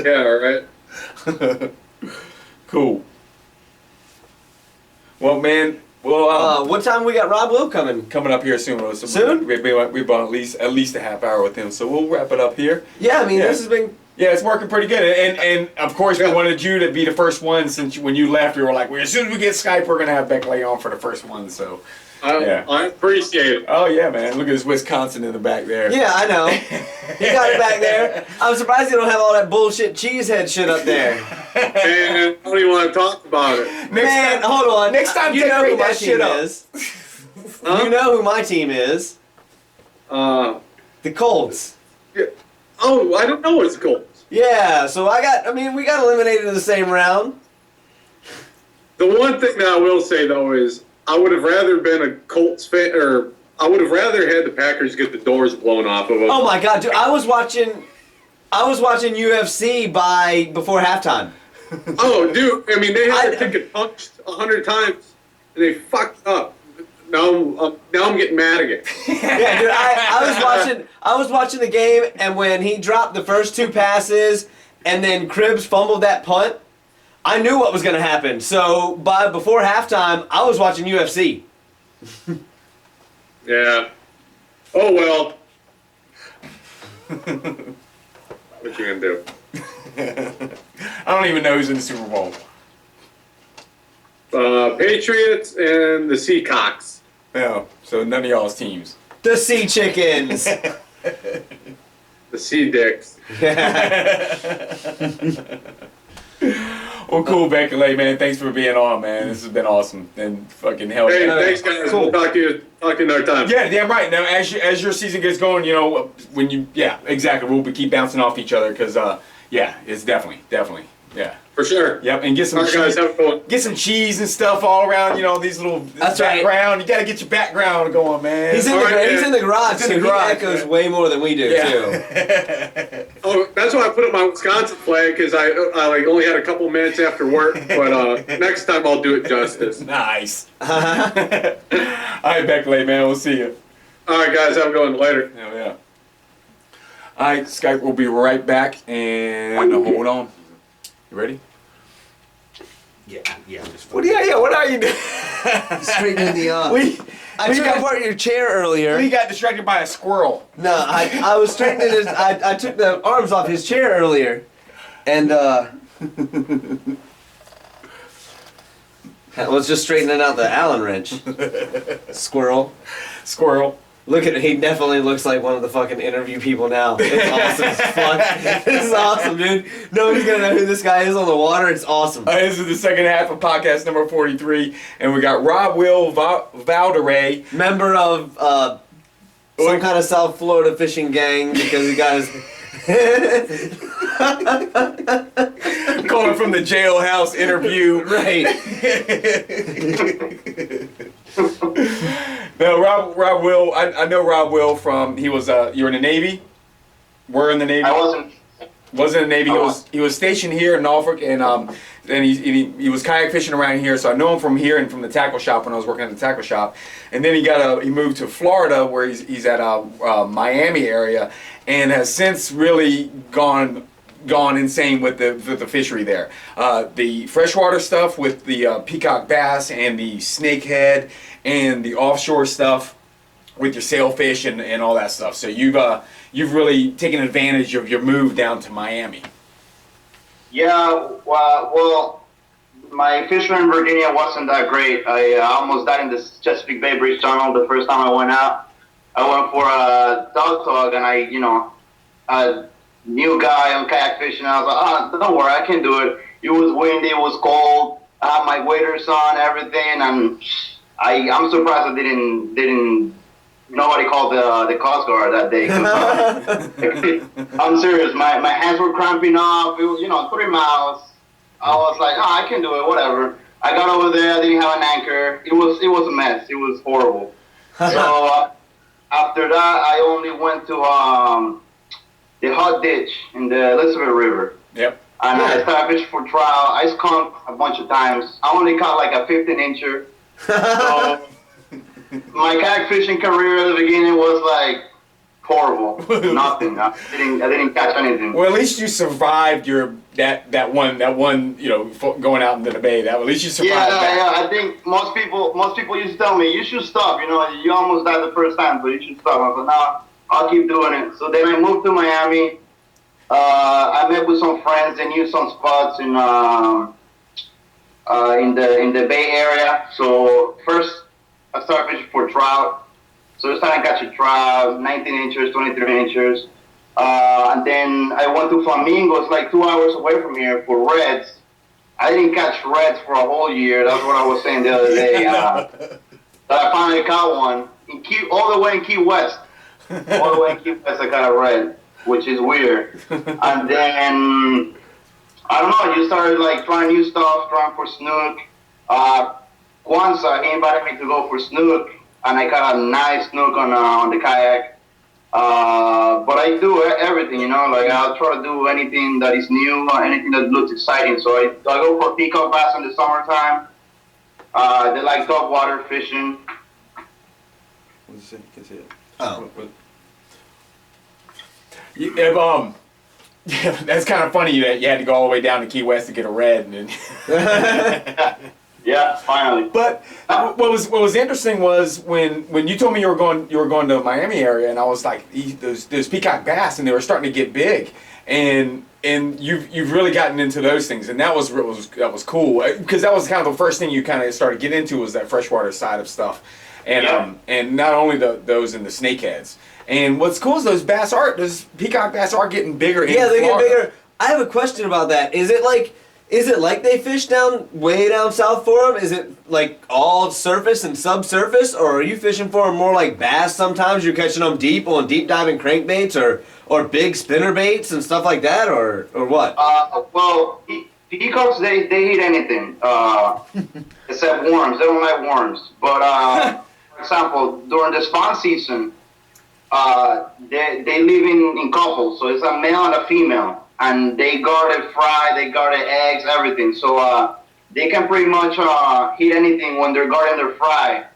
Speaker 3: Yeah. Right.
Speaker 1: Cool. Well, man. Well,
Speaker 2: what time we got Robwil coming?
Speaker 1: coming up here soon. So
Speaker 2: Soon?
Speaker 1: We've been at least a half hour with him, so we'll wrap it up here.
Speaker 2: Yeah, I mean,
Speaker 1: Yeah.
Speaker 2: this has been...
Speaker 1: Yeah, it's working pretty good, and of course we wanted you to be the first one since when you left, we were like, well, as soon as we get Skype, we're gonna have Bekolay on for the first one. So,
Speaker 3: I appreciate it.
Speaker 1: oh yeah, man, look at this Wisconsin in the back there.
Speaker 2: Yeah, I know. You got it back there. I'm surprised you don't have all that bullshit cheesehead shit up there.
Speaker 3: Man, I don't even want to talk about it.
Speaker 2: Man, hold on.
Speaker 1: Next time,
Speaker 2: you know who
Speaker 1: decorate
Speaker 2: my
Speaker 1: that shit
Speaker 2: team
Speaker 1: up.
Speaker 2: is.
Speaker 3: Huh?
Speaker 2: You know who my team is.
Speaker 3: Uh,
Speaker 2: The Colts.
Speaker 3: yeah. Oh, I don't know what's cool.
Speaker 2: Yeah, so we got eliminated in the same round.
Speaker 3: The one thing that I will say though is I would have rather been a Colts fan, or I would have rather had the Packers get the doors blown off of them.
Speaker 2: Oh my god, dude, I was watching UFC before halftime.
Speaker 3: Oh, dude, I mean they had their ticket punched 100 times and they fucked up. Now I'm getting mad again.
Speaker 2: Yeah, dude, I was watching the game, and when he dropped the first 2 passes, and then Cribbs fumbled that punt, I knew what was going to happen. So before halftime, I was watching UFC.
Speaker 3: Yeah. Oh well. What you gonna do?
Speaker 1: I don't even know who's in the Super Bowl.
Speaker 3: Patriots and the Seacocks.
Speaker 1: Yeah, so none of y'all's teams.
Speaker 2: The Sea Chickens.
Speaker 3: The Sea Dicks.
Speaker 1: Well, cool, Bekolay, man. Thanks for being on, man. This has been awesome and fucking hell.
Speaker 3: Hey,
Speaker 1: Yeah.
Speaker 3: thanks guys.
Speaker 2: Cool.
Speaker 3: We'll talk to you another time.
Speaker 1: Yeah, damn right. Now, as your season gets going, exactly. We'll keep bouncing off each other because, it's definitely, yeah.
Speaker 3: For sure.
Speaker 1: Yep, and get some
Speaker 3: All right, guys,
Speaker 1: cheese,
Speaker 3: have a good one.
Speaker 1: get some cheese and stuff all around. These little
Speaker 2: That's right.
Speaker 1: background. You gotta get your background going, man.
Speaker 2: He's in the garage,
Speaker 1: He's in
Speaker 2: so
Speaker 1: the garage,
Speaker 2: he echoes
Speaker 1: man.
Speaker 2: way more than we do, too.
Speaker 1: Yeah.
Speaker 3: Oh, that's why I put up my Wisconsin flag because I only had a couple minutes after work. But next time I'll do it justice.
Speaker 1: Nice. All right, Bekolay, man. We'll see you.
Speaker 3: All right, guys, have a good one later.
Speaker 1: Yeah. All right, Skype will be right back, and hold on. You ready?
Speaker 4: Yeah.
Speaker 1: What are you doing?
Speaker 2: Straightening the I took apart your chair earlier.
Speaker 1: We got distracted by a squirrel.
Speaker 2: No, I was straightening his. I took the arms off his chair earlier, and I was just straightening out the Allen wrench. Squirrel. Look at it. He definitely looks like one of the fucking interview people now. It's awesome as fuck. This is awesome, dude. Nobody's gonna know who this guy is on the water. It's awesome.
Speaker 1: This is the second half of podcast number 43, and we got Robwil Valderrey,
Speaker 2: Member of some kind of South Florida fishing gang because he got his.
Speaker 1: calling from the jailhouse interview.
Speaker 2: Right.
Speaker 1: No, Rob Will. I know Rob Will from. He was. You were in the Navy. We're in the Navy.
Speaker 5: I wasn't.
Speaker 1: Wasn't in the Navy. He was stationed here in Norfolk, and he was kayak fishing around here. So I know him from here and from the tackle shop when I was working at the tackle shop. And then he moved to Florida, where he's at Miami area, and has since really gone insane with the fishery there. The freshwater stuff with the peacock bass and the snakehead and the offshore stuff with your sailfish and all that stuff. So you've really taken advantage of your move down to Miami.
Speaker 5: Yeah, well, my fishing in Virginia wasn't that great. I almost died in the Chesapeake Bay Bridge Tunnel the first time I went out. I went for a dog tug, and a new guy on kayak fishing. I was like, don't worry, I can do it. It was windy, it was cold. I had my waders on, everything, and I'm surprised I didn't. Nobody called the Coast Guard that day. I'm serious. My hands were cramping up. It was 3 miles. I was like, I can do it. Whatever. I got over there. I didn't have an anchor. It was a mess. It was horrible. So after that, I only went to the hot ditch in the Elizabeth River.
Speaker 1: Yep.
Speaker 5: And I started fishing for trout. I skunked a bunch of times. I only caught like a 15-incher. So my kayak fishing career at the beginning was like horrible. Nothing. I didn't catch anything.
Speaker 1: Well, at least you survived that one going out into the bay. At least you survived that.
Speaker 5: Yeah. I think most people used to tell me you should stop. You almost died the first time, so you should stop. I said, no, I'll keep doing it. So then I moved to Miami. I met with some friends. They knew some spots in the Bay Area. So first I started fishing for trout. So I started catching trout, 19 inches, 23 inches. And then I went to Flamingos, like 2 hours away from here, for reds. I didn't catch reds for a whole year. That's what I was saying the other day. But I finally caught one all the way in Key West. All the way in Key West, I got a red, which is weird. And then, I don't know, you started like trying new stuff, trying for snook. Kwanzaa, he invited me to go for snook, and I caught a nice snook on the kayak. But I do everything, like I'll try to do anything that is new, anything that looks exciting. So I go for peacock bass in the summertime. They like top water fishing.
Speaker 1: What's it? Can see it.
Speaker 2: Oh.
Speaker 1: Yeah, that's kind of funny that you had to go all the way down to Key West to get a red. And
Speaker 5: Yeah, finally.
Speaker 1: But what was interesting was when you told me you were going to the Miami area, and I was like, those peacock bass, and they were starting to get big, and you've really gotten into those things, and that was cool, because that was kind of the first thing you kind of started getting into, was that freshwater side of stuff, and and not only those and the snakeheads. And what's cool is those peacock bass are getting bigger.
Speaker 2: Yeah, they get bigger. I have a question about that. Is it like they fish way down south for them? Is it like all surface and subsurface, or are you fishing for them more like bass? Sometimes you're catching them deep on deep diving crankbaits or big spinner baits and stuff like that, or what?
Speaker 5: Well, peacocks they eat anything except worms. They don't like worms. But for example, during the spawn season, they live in couples, so it's a male and a female. And they guard fry, they guard eggs, everything. So they can pretty much hit anything when they're guarding their fry.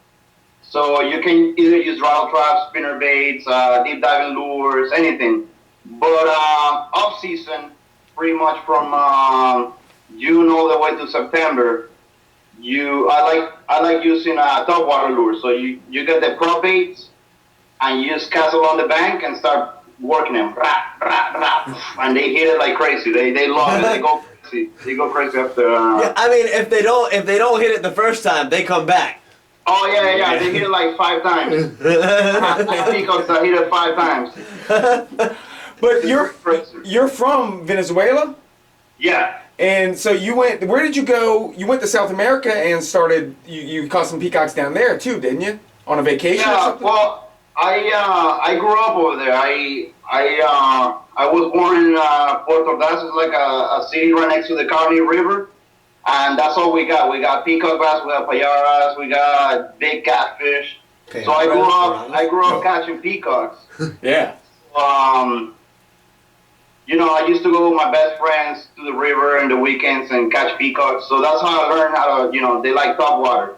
Speaker 5: So you can either use rattle traps, spinner baits, deep diving lures, anything. But off season, pretty much from June all the way to September, I like using top water lures. So you get the pro baits and you just cast along the bank and start working them, and they hit it like crazy. They love it. They go crazy. They go crazy after.
Speaker 2: Yeah, I mean, if they don't hit it the first time, they come back.
Speaker 5: Oh yeah. They hit it like 5 times. Peacocks hit it 5 times.
Speaker 1: But you're from Venezuela?
Speaker 5: Yeah.
Speaker 1: And so you went. Where did you go? You went to South America and started. You caught some peacocks down there too, didn't you? On a vacation or
Speaker 5: Yeah.
Speaker 1: something?
Speaker 5: Well, I grew up over there. I was born in Puerto Ordaz. It's like a city right next to the Carney River, and that's all we got. We got peacock bass, we got payaras, we got big catfish.
Speaker 2: Okay,
Speaker 5: So I grew up catching peacocks.
Speaker 1: Yeah.
Speaker 5: I used to go with my best friends to the river in the weekends and catch peacocks. So that's how I learned how to, they like top water.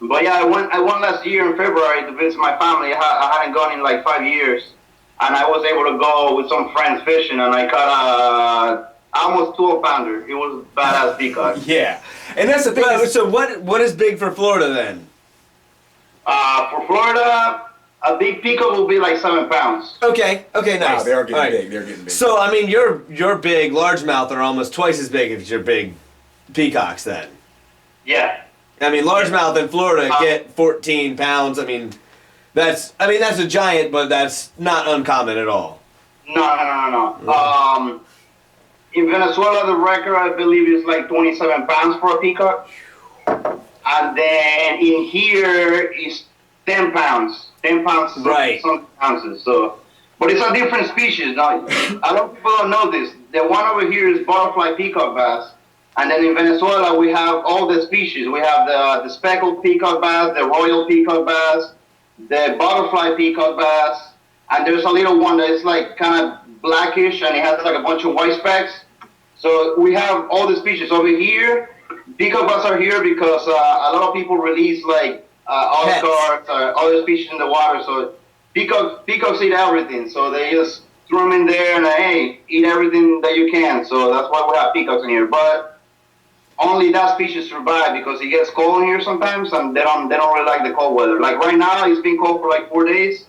Speaker 5: But yeah, I went last year in February to visit my family. I hadn't gone in like 5 years, and I was able to go with some friends fishing, and I caught almost 12-pounder. It was badass peacock.
Speaker 1: Yeah, and that's the thing.
Speaker 2: So what is big for Florida then?
Speaker 5: For Florida, a big peacock will be like 7 pounds.
Speaker 2: Okay, nice.
Speaker 1: Wow, they are getting
Speaker 2: All right.
Speaker 1: big. They're getting big.
Speaker 2: So I mean, your big largemouth are almost twice as big as your big peacocks then.
Speaker 5: Yeah.
Speaker 2: I mean, largemouth in Florida get 14 pounds. I mean, that's a giant, but that's not uncommon at all.
Speaker 5: No. In Venezuela, the record I believe is like 27 pounds for a peacock, and then in here is 10 pounds. 10 pounds,
Speaker 2: right?
Speaker 5: Some ounces. So, but it's a different species. Now, a lot of people don't know this. The one over here is butterfly peacock bass. And then in Venezuela, we have all the species. We have the speckled peacock bass, the royal peacock bass, the butterfly peacock bass, and there's a little one that is like kind of blackish and it has like a bunch of white specks. So we have all the species over here. Peacock bass are here because a lot of people release like Oscars or other species in the water. So peacocks eat everything. So they just throw them in there and hey, eat everything that you can. So that's why we have peacocks in here. But only that species survive because it gets cold in here sometimes, and they don't really like the cold weather. Like right now, it's been cold for like 4 days,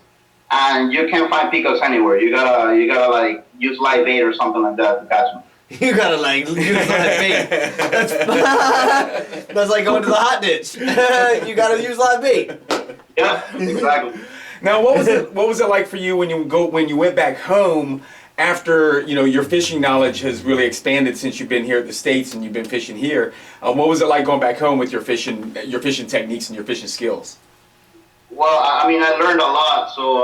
Speaker 5: and you can't find peacocks anywhere. You gotta like use live bait or something like that to catch them.
Speaker 2: You gotta like use live bait. That's like going to the hot ditch. You gotta use live bait.
Speaker 5: Yeah, exactly.
Speaker 1: Now, what was it like for you when you went back home? After your fishing knowledge has really expanded since you've been here at the States and you've been fishing here, what was it like going back home with your fishing techniques and your fishing skills?
Speaker 5: Well, I mean, I learned a lot. So,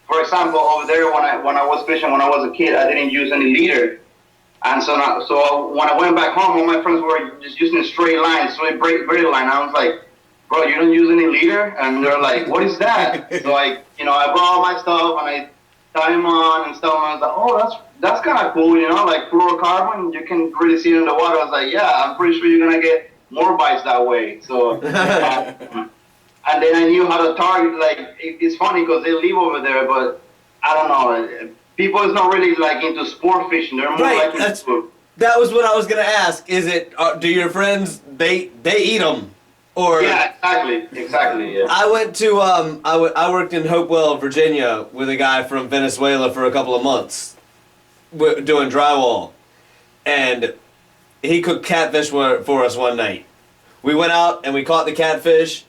Speaker 5: for example, over there when I was fishing when I was a kid, I didn't use any leader, and so when I went back home, all my friends were just using straight lines, straight braid line. I was like, bro, you don't use any leader, and they're like, what is that? So I brought all my stuff and I tie them on and stuff, and I was like, oh, that's kind of cool, like fluorocarbon, you can really see it in the water. I was like, yeah, I'm pretty sure you're going to get more bites that way. So, and then I knew how to target, like, it's funny because they live over there, but I don't know, people is not really, like, into sport fishing, they're more like into...
Speaker 2: That was what I was going to ask, is it, do your friends, they eat them? Or
Speaker 5: yeah, exactly. Yeah.
Speaker 2: I went to I worked in Hopewell, Virginia, with a guy from Venezuela for a couple of months, doing drywall, and he cooked catfish for us one night. We went out and we caught the catfish,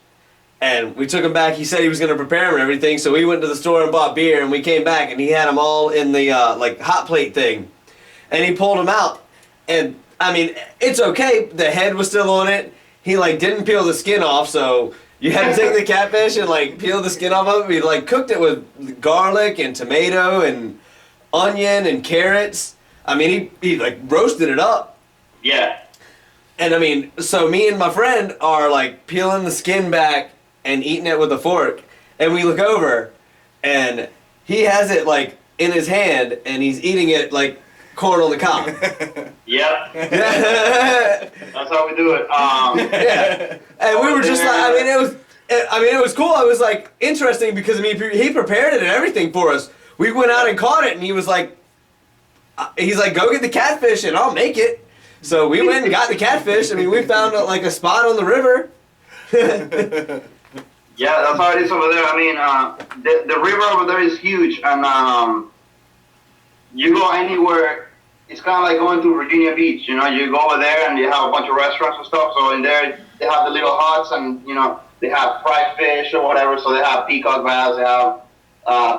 Speaker 2: and we took him back. He said he was going to prepare them and everything, so we went to the store and bought beer, and we came back and he had them all in the like hot plate thing, and he pulled them out, and I mean it's okay. The head was still on it. He like didn't peel the skin off, so you had to take the catfish and like peel the skin off of it. We like cooked it with garlic and tomato and onion and carrots. I mean, he like roasted it up.
Speaker 5: Yeah.
Speaker 2: And I mean, so me and my friend are like peeling the skin back and eating it with a fork, and we look over, and he has it like in his hand, and he's eating it like corn on the cob.
Speaker 5: Yep. That's how we do it.
Speaker 2: Yeah. And we were just like, I mean, I mean, it was cool. It was like interesting because I mean, he prepared it and everything for us. We went out and caught it, and he's like, go get the catfish and I'll make it. So we went and got the catfish. I mean, we found like a spot on the river.
Speaker 5: Yeah, that's how it is over there. I mean, the river over there is huge, and you go anywhere, it's kind of like going to Virginia Beach. You know, you go over there and you have a bunch of restaurants and stuff. So in there, they have the little huts, and you know, they have fried fish or whatever. So they have peacock bass, they have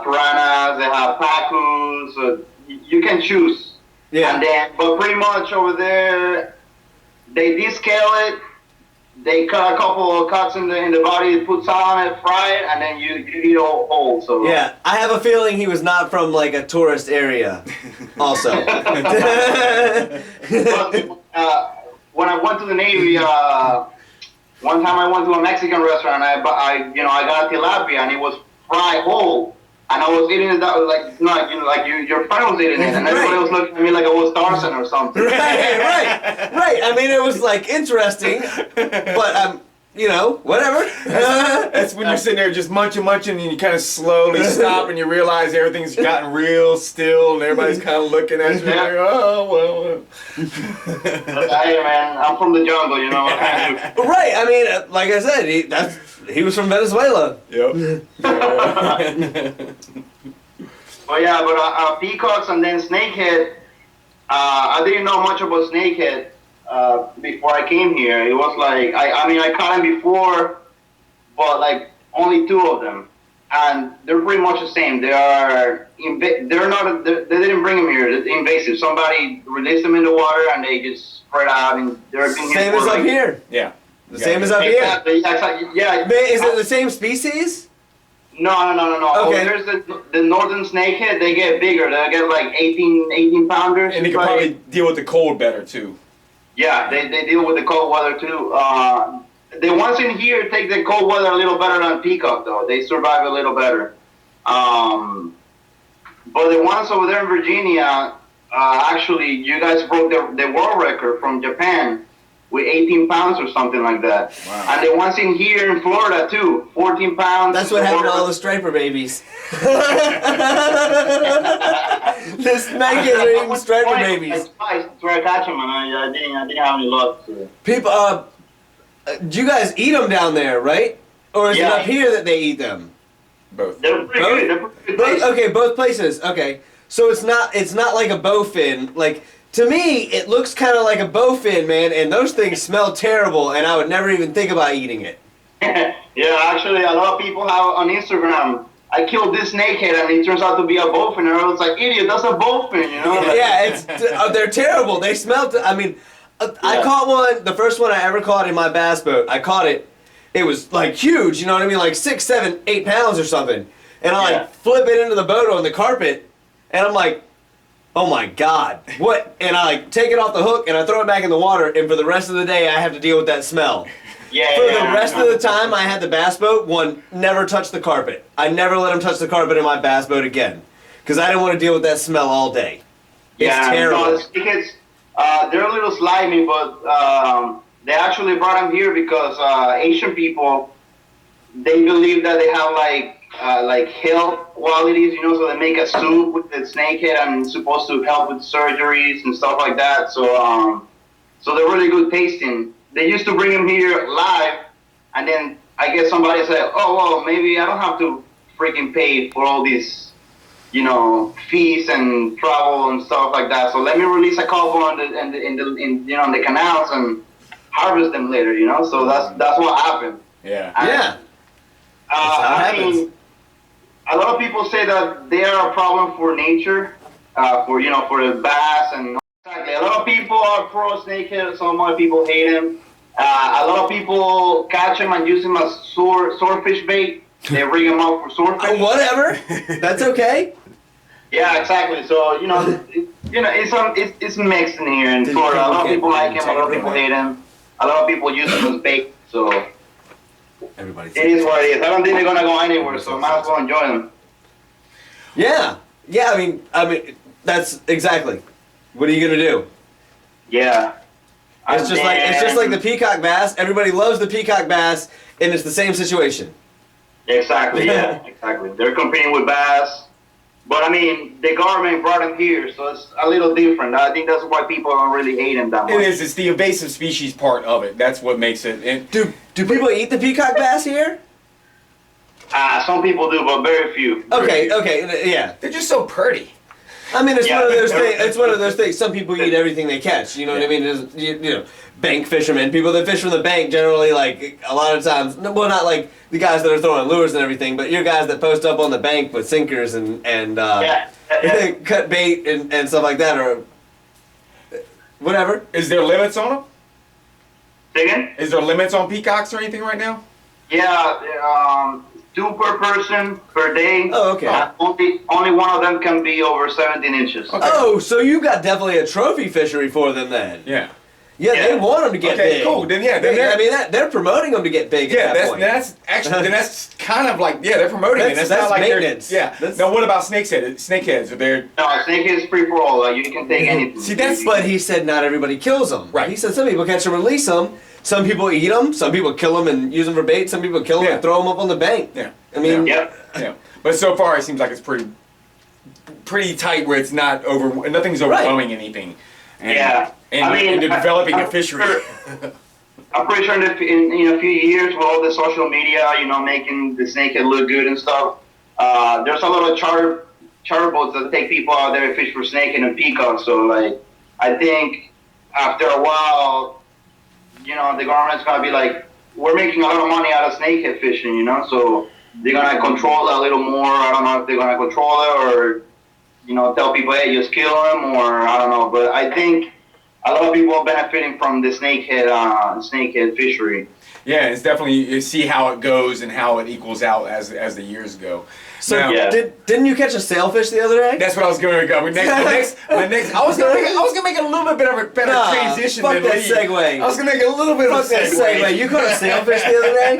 Speaker 5: piranhas, they have pacus. So you can choose.
Speaker 2: Yeah.
Speaker 5: And then, but pretty much over there, they descale it. They cut a couple of cuts in the body, put salt on it, fry it, and then you eat all whole. So
Speaker 2: yeah, I have a feeling he was not from like a tourist area. Also,
Speaker 5: when I went to the Navy, one time I went to a Mexican restaurant. I got tilapia, and it was fried whole. And I was eating it like your friend was eating it, and everybody was looking at me like I was Tarzan or something.
Speaker 2: Right. I mean, it was like interesting, but you know, whatever.
Speaker 1: That's when you're sitting there just munching, and you kind of slowly stop, and you realize everything's gotten real still, and everybody's kind of looking at you. Like, oh well.
Speaker 5: Hey man, I'm from the jungle, you know.
Speaker 2: Right. I mean, like I said, he was from Venezuela.
Speaker 1: Yep.
Speaker 5: But yeah, peacocks and then snakehead. I didn't know much about snakehead before I came here. It was like I caught them before, but like only 2 of them, and they're pretty much the same. They are they didn't bring them here. They're invasive. Somebody released them in the water and they just spread out, and they're being
Speaker 2: same as up here.
Speaker 1: Yeah.
Speaker 2: The same as up here.
Speaker 5: Exactly. Yeah.
Speaker 2: Is it the same species?
Speaker 5: No.
Speaker 2: Okay.
Speaker 5: There's the northern snakehead. They get bigger. They get like 18 pounders.
Speaker 1: And they can probably deal with the cold better too.
Speaker 5: Yeah, they deal with the cold weather too. The ones in here take the cold weather a little better than peacock though. They survive a little better. But the ones over there in Virginia, actually, you guys broke the world record from Japan with 18 pounds or something like that.
Speaker 1: Wow.
Speaker 5: And the ones in here in Florida too, 14 pounds.
Speaker 2: That's what happened to all the striper babies. This snakeheads are eating striper babies.
Speaker 5: Twice to try to catch them, and I didn't have any luck. So.
Speaker 2: People, do you guys eat them down there, right? Or is it up here that they eat them?
Speaker 1: Both.
Speaker 5: They're pretty good. They're pretty good.
Speaker 2: Okay, both places. Okay, so it's not like a bowfin. Like to me, it looks kind of like a bowfin, man. And those things smell terrible, and I would never even think about eating it.
Speaker 5: Yeah, actually, a lot of people have on Instagram. I killed this snakehead, and it turns out to be a bowfin. And I was like, idiot, that's a bowfin, you know?
Speaker 2: Yeah, they're terrible. They smell. I caught one. The first one I ever caught in my bass boat. I caught it. It was like huge, you know what I mean? Like 6, 7, 8 pounds or something. And I like flip it into the boat on the carpet, and I'm like, oh my God, what? And I like take it off the hook and I throw it back in the water, and for the rest of the day I have to deal with that smell. For the rest of the time I had the bass boat, one never touched the carpet. I never let him touch the carpet in my bass boat again, because I didn't want to deal with that smell all day. It's terrible.
Speaker 5: No, it's because they're a little slimy, but they actually brought them here because Asian people, they believe that they have like health qualities, you know, so they make a soup with the snakehead and it's supposed to help with surgeries and stuff like that. So so they're really good tasting. They used to bring them here live, and then I guess somebody said, oh, well, maybe I don't have to freaking pay for all these, you know, fees and travel and stuff like that. So let me release a couple in the canals and harvest them later, you know. So that's what happened.
Speaker 1: Yeah.
Speaker 2: Yeah.
Speaker 5: I mean, a lot of people say that they are a problem for nature, for the bass and exactly. A lot of people are pro snakehead. Some other people hate them. A lot of people catch them and use them as swordfish bait. They rig them up for swordfish.
Speaker 2: Whatever. That's okay.
Speaker 5: Yeah, exactly. So it's mixed in here in Florida. A lot of people like him. A lot of people hate him. A lot of people use him as bait. So it is what it is. I don't think they're gonna go anywhere. So might as well enjoy them.
Speaker 2: Yeah. I mean that's exactly. What are you gonna do?
Speaker 5: Yeah.
Speaker 2: It's just like the peacock bass. Everybody loves the peacock bass, and it's the same situation.
Speaker 5: Exactly. Yeah. Exactly. They're competing with bass. But I mean, the government brought them here, so it's a little different. I think that's why people don't really hate them that much.
Speaker 1: It is. It's the invasive species part of it. That's what makes it.
Speaker 2: Do people eat the peacock bass here?
Speaker 5: Some people do, but very few.
Speaker 2: Okay, yeah.
Speaker 1: They're just so pretty.
Speaker 2: I mean, it's one of those things. It's one of those things. Some people eat everything they catch. You know what I mean? You know, bank fishermen, people that fish from the bank, generally, like a lot of times. Well, not like the guys that are throwing lures and everything, but your guys that post up on the bank with sinkers and cut bait and stuff like that, or whatever.
Speaker 1: Is there limits on them?
Speaker 5: Say again?
Speaker 1: Is there limits on peacocks or anything right now?
Speaker 5: Yeah. 2 per person per day.
Speaker 2: Oh, okay.
Speaker 5: Only one of them can be over 17 inches.
Speaker 1: Okay.
Speaker 2: Oh, so you got definitely a trophy fishery for them then.
Speaker 1: Yeah.
Speaker 2: Yeah, they want them to get big.
Speaker 1: Cool. Then
Speaker 2: they're promoting them to get big.
Speaker 1: Yeah,
Speaker 2: at that point.
Speaker 1: that's actually that's kind of like they're promoting it. That's not like
Speaker 2: maintenance.
Speaker 1: Now what about snakeheads? Are there?
Speaker 5: No, snakehead's free for all. You can take anything.
Speaker 2: See, but he said not everybody kills them.
Speaker 1: Right.
Speaker 2: He said some people catch and release them. Some people eat them. Some people kill them and use them for bait. Some people kill them and throw them up on the bank.
Speaker 1: Yeah.
Speaker 2: I mean,
Speaker 1: yeah. But so far, it seems like it's pretty tight where it's not nothing's overwhelming anything. And, and they're developing a fishery.
Speaker 5: I'm pretty sure that in a few years, with all the social media, making the snakehead look good and stuff, there's a lot of charter boats that take people out there and fish for snakehead and peacock. So, like, I think after a while, the government's gonna be like, we're making a lot of money out of snakehead fishing, so they're gonna control it a little more. I don't know if they're gonna control it or, tell people, hey, just kill them, or I don't know. But I think a lot of people are benefiting from the snakehead fishery.
Speaker 1: Yeah, it's definitely, you see how it goes and how it equals out as the years go.
Speaker 2: So didn't you catch a sailfish the other day?
Speaker 1: That's what I was going to go. I was gonna make a little bit of a better transition.
Speaker 2: Fuck that segue.
Speaker 1: I was gonna make a little bit of a segue.
Speaker 2: You caught a sailfish the other day?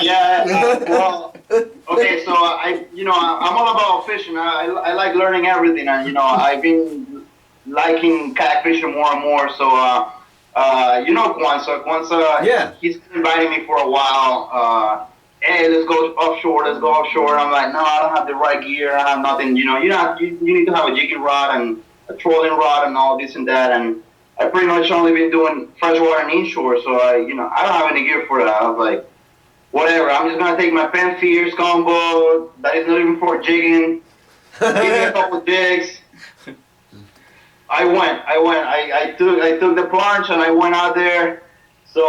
Speaker 5: Yeah. Well, okay. So I'm all about fishing. I like learning everything, and I've been liking kayak fishing more and more. So Kwanzaa, he's inviting me for a while. Hey, let's go offshore. And I'm like, no, I don't have the right gear. I have nothing. You need to have a jigging rod and a trolling rod and all this and that. And I pretty much only been doing freshwater and inshore, so I don't have any gear for that. I was like, whatever. I'm just gonna take my Pen Fierce combo that is not even for jigging. Give me a couple jigs. I went. I took the plunge and I went out there. So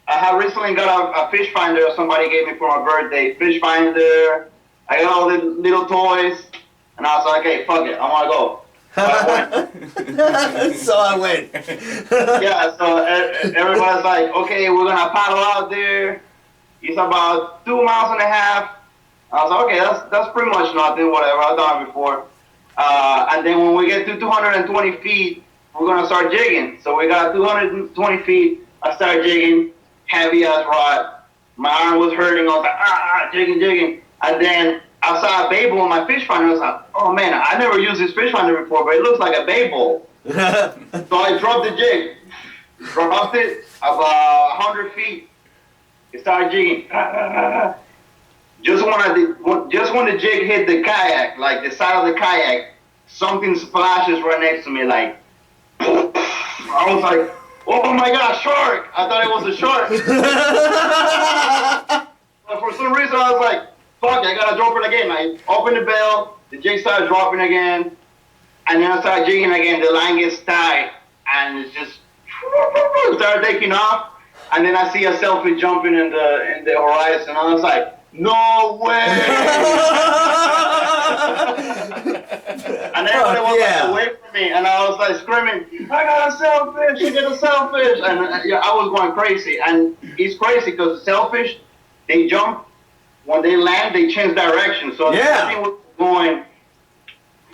Speaker 5: I have recently got a fish finder somebody gave me for my birthday. Fish finder. I got all the little toys, and I was like, okay, fuck it, I want to go. So I went. Yeah. So everybody's like, okay, we're gonna paddle out there. It's about 2.5 miles. I was like, okay, that's pretty much nothing. Whatever, I've done it before. And then when we get to 220 feet, we're gonna start jigging. So we got 220 feet. I started jigging, heavy ass rod. My arm was hurting. I was like, jigging. And then I saw a bait ball in my fish finder. I was like, oh man, I never used this fish finder before, but it looks like a bait ball. So I dropped the jig, dropped it about 100 feet. It started jigging. Just when the jig hit the kayak, like the side of the kayak, something splashes right next to me, like. I was like, oh my god, shark! I thought it was a shark. But for some reason, I was like, fuck, I gotta drop it again. I opened the bell, the jig started dropping again, and then I started jigging again. The line gets tight, and it's just started taking off. And then I see a sailfish jumping in the horizon. I was like, no way! And everybody was away from me, and I was like screaming, I got a sailfish! I got a sailfish! And I was going crazy. And it's crazy because the sailfish, they jump. When they land, they change direction. So everything was going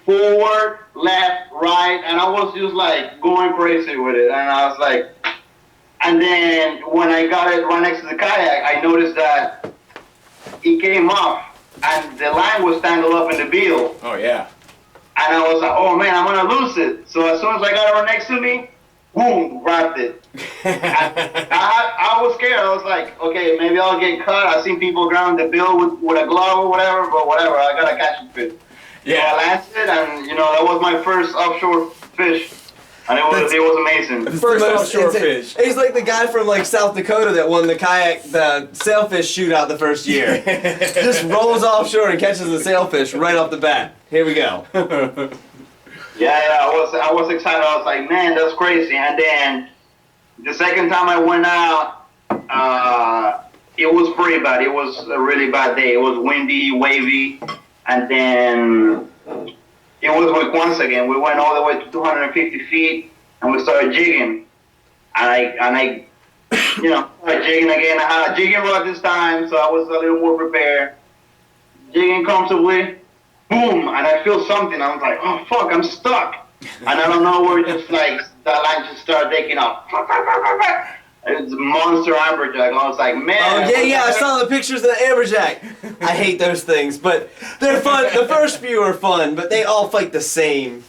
Speaker 5: forward, left, right, and I was just like going crazy with it. And I was like, and then when I got it right next to the kayak, I noticed that it came off and the line was tangled up in the bill.
Speaker 1: Oh yeah.
Speaker 5: And I was like, oh man, I'm gonna lose it. So as soon as I got it right next to me, boom, grabbed it. I was scared. I was like, okay, maybe I'll get cut. I've seen people ground the bill with a glove or whatever, but whatever. I gotta catch a fish.
Speaker 1: Yeah.
Speaker 5: So I landed, and that was my first offshore fish, and it was amazing.
Speaker 1: First offshore fish.
Speaker 2: He's like the guy from like South Dakota that won the sailfish shootout the first year. Just rolls offshore and catches the sailfish right off the bat. Here we go.
Speaker 5: Yeah, I was excited. I was like, man, that's crazy. And then the second time I went out, it was pretty bad. It was a really bad day. It was windy, wavy, and then it was like once again. We went all the way to 250 feet, and we started jigging. And I started jigging again. I had a jigging rod this time, so I was a little more prepared. Jigging comfortably. Boom, and I feel something. I was like, oh, fuck, I'm stuck. And I don't know where just like, that line just started taking off. It's a monster amberjack. I was like, man.
Speaker 2: Oh, yeah, I saw the pictures of the amberjack. I hate those things, but they're fun. The first few are fun, but they all fight the same.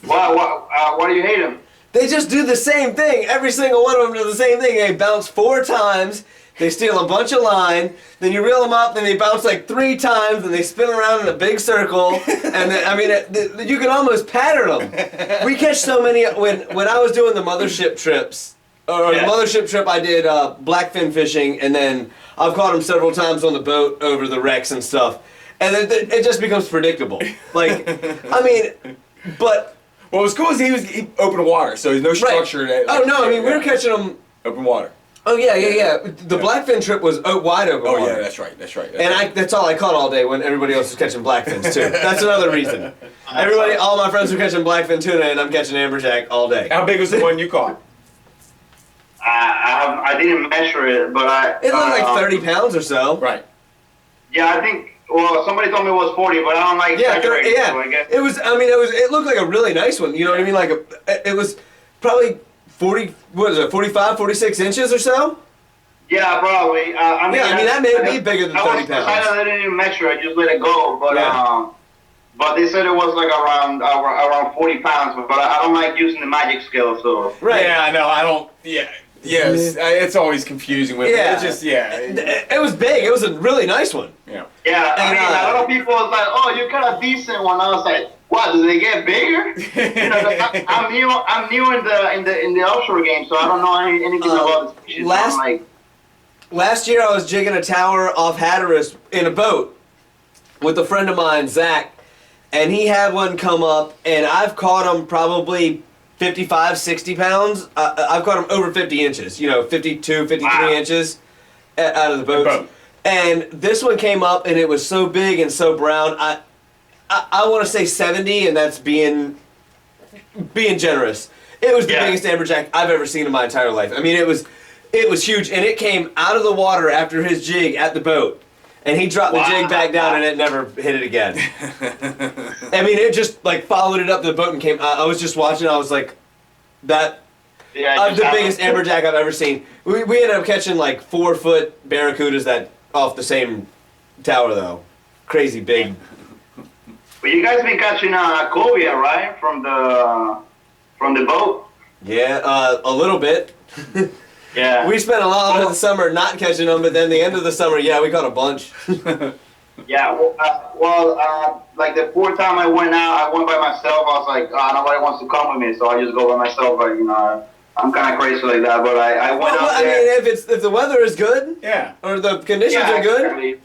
Speaker 5: Why do you hate them?
Speaker 2: They just do the same thing. Every single one of them do the same thing. They bounce 4 times. They steal a bunch of line, then you reel them up, then they bounce like 3 times, and they spin around in a big circle, and then, you can almost pattern them. We catch so many, when I was doing the mothership trips, the mothership trip I did blackfin fishing, and then I've caught them several times on the boat over the wrecks and stuff, and it just becomes predictable. Like, but...
Speaker 1: What was cool is he open water, so there's no structure.
Speaker 2: Right. We were catching them...
Speaker 1: Open water.
Speaker 2: Oh yeah. The blackfin trip was wide open.
Speaker 1: Oh yeah, that's right.
Speaker 2: That's all I caught all day when everybody else was catching blackfins too. That's another reason. All my friends were catching blackfin tuna, and I'm catching amberjack all day.
Speaker 1: How big was the one you caught?
Speaker 5: I didn't measure it, but
Speaker 2: it looked like 30 pounds or so.
Speaker 1: Right.
Speaker 5: Yeah, I think. Well, somebody told me it was 40, but I don't like exaggerating.
Speaker 2: Yeah.
Speaker 5: So I guess.
Speaker 2: It was. It looked like a really nice one. You know what I mean? It was probably 45, 46 inches or so?
Speaker 5: Yeah, probably.
Speaker 2: That may be bigger than 30 pounds.
Speaker 5: I didn't even measure it, I just let it go. But they said it was like around 40 pounds, but I don't like using the magic scale, so.
Speaker 1: Right. Yeah, no, I don't. Yeah. Yes, it's always confusing with it. It's just,
Speaker 2: It was big. It was a really nice one.
Speaker 1: Yeah.
Speaker 5: Yeah, a lot of people was like, oh, you got a decent one. I was like, what, do they get bigger? I'm new in the offshore game, so I don't know anything about the species.
Speaker 2: Last year I was jigging a tower off Hatteras in a boat with a friend of mine, Zach, and he had one come up, and I've caught him probably 55, 60 pounds. I've caught him over 50 inches, 52, 53 inches out of the boat. And this one came up, and it was so big and so brown. I want to say 70, and that's being generous. It was the biggest amberjack I've ever seen in my entire life. I mean, it was huge, and it came out of the water after his jig at the boat, and he dropped the jig back down, and it never hit it again. I mean, it just like followed it up to the boat and came. I was just watching. I was like, the biggest amberjack I've ever seen. We ended up catching like 4-foot barracudas that off the same tower though, crazy big.
Speaker 5: But you guys been catching cobia, right? From the boat?
Speaker 2: Yeah, a little bit.
Speaker 5: Yeah.
Speaker 2: We spent a lot of the summer not catching them, but then the end of the summer, we caught a bunch.
Speaker 5: Yeah, like the 4th time I went out, I went by myself. I was like, nobody wants to come with me, so I just go by myself. I'm kind of crazy like that, but I went out there.
Speaker 2: I mean, if the weather is good, or the conditions are good.
Speaker 5: Exactly.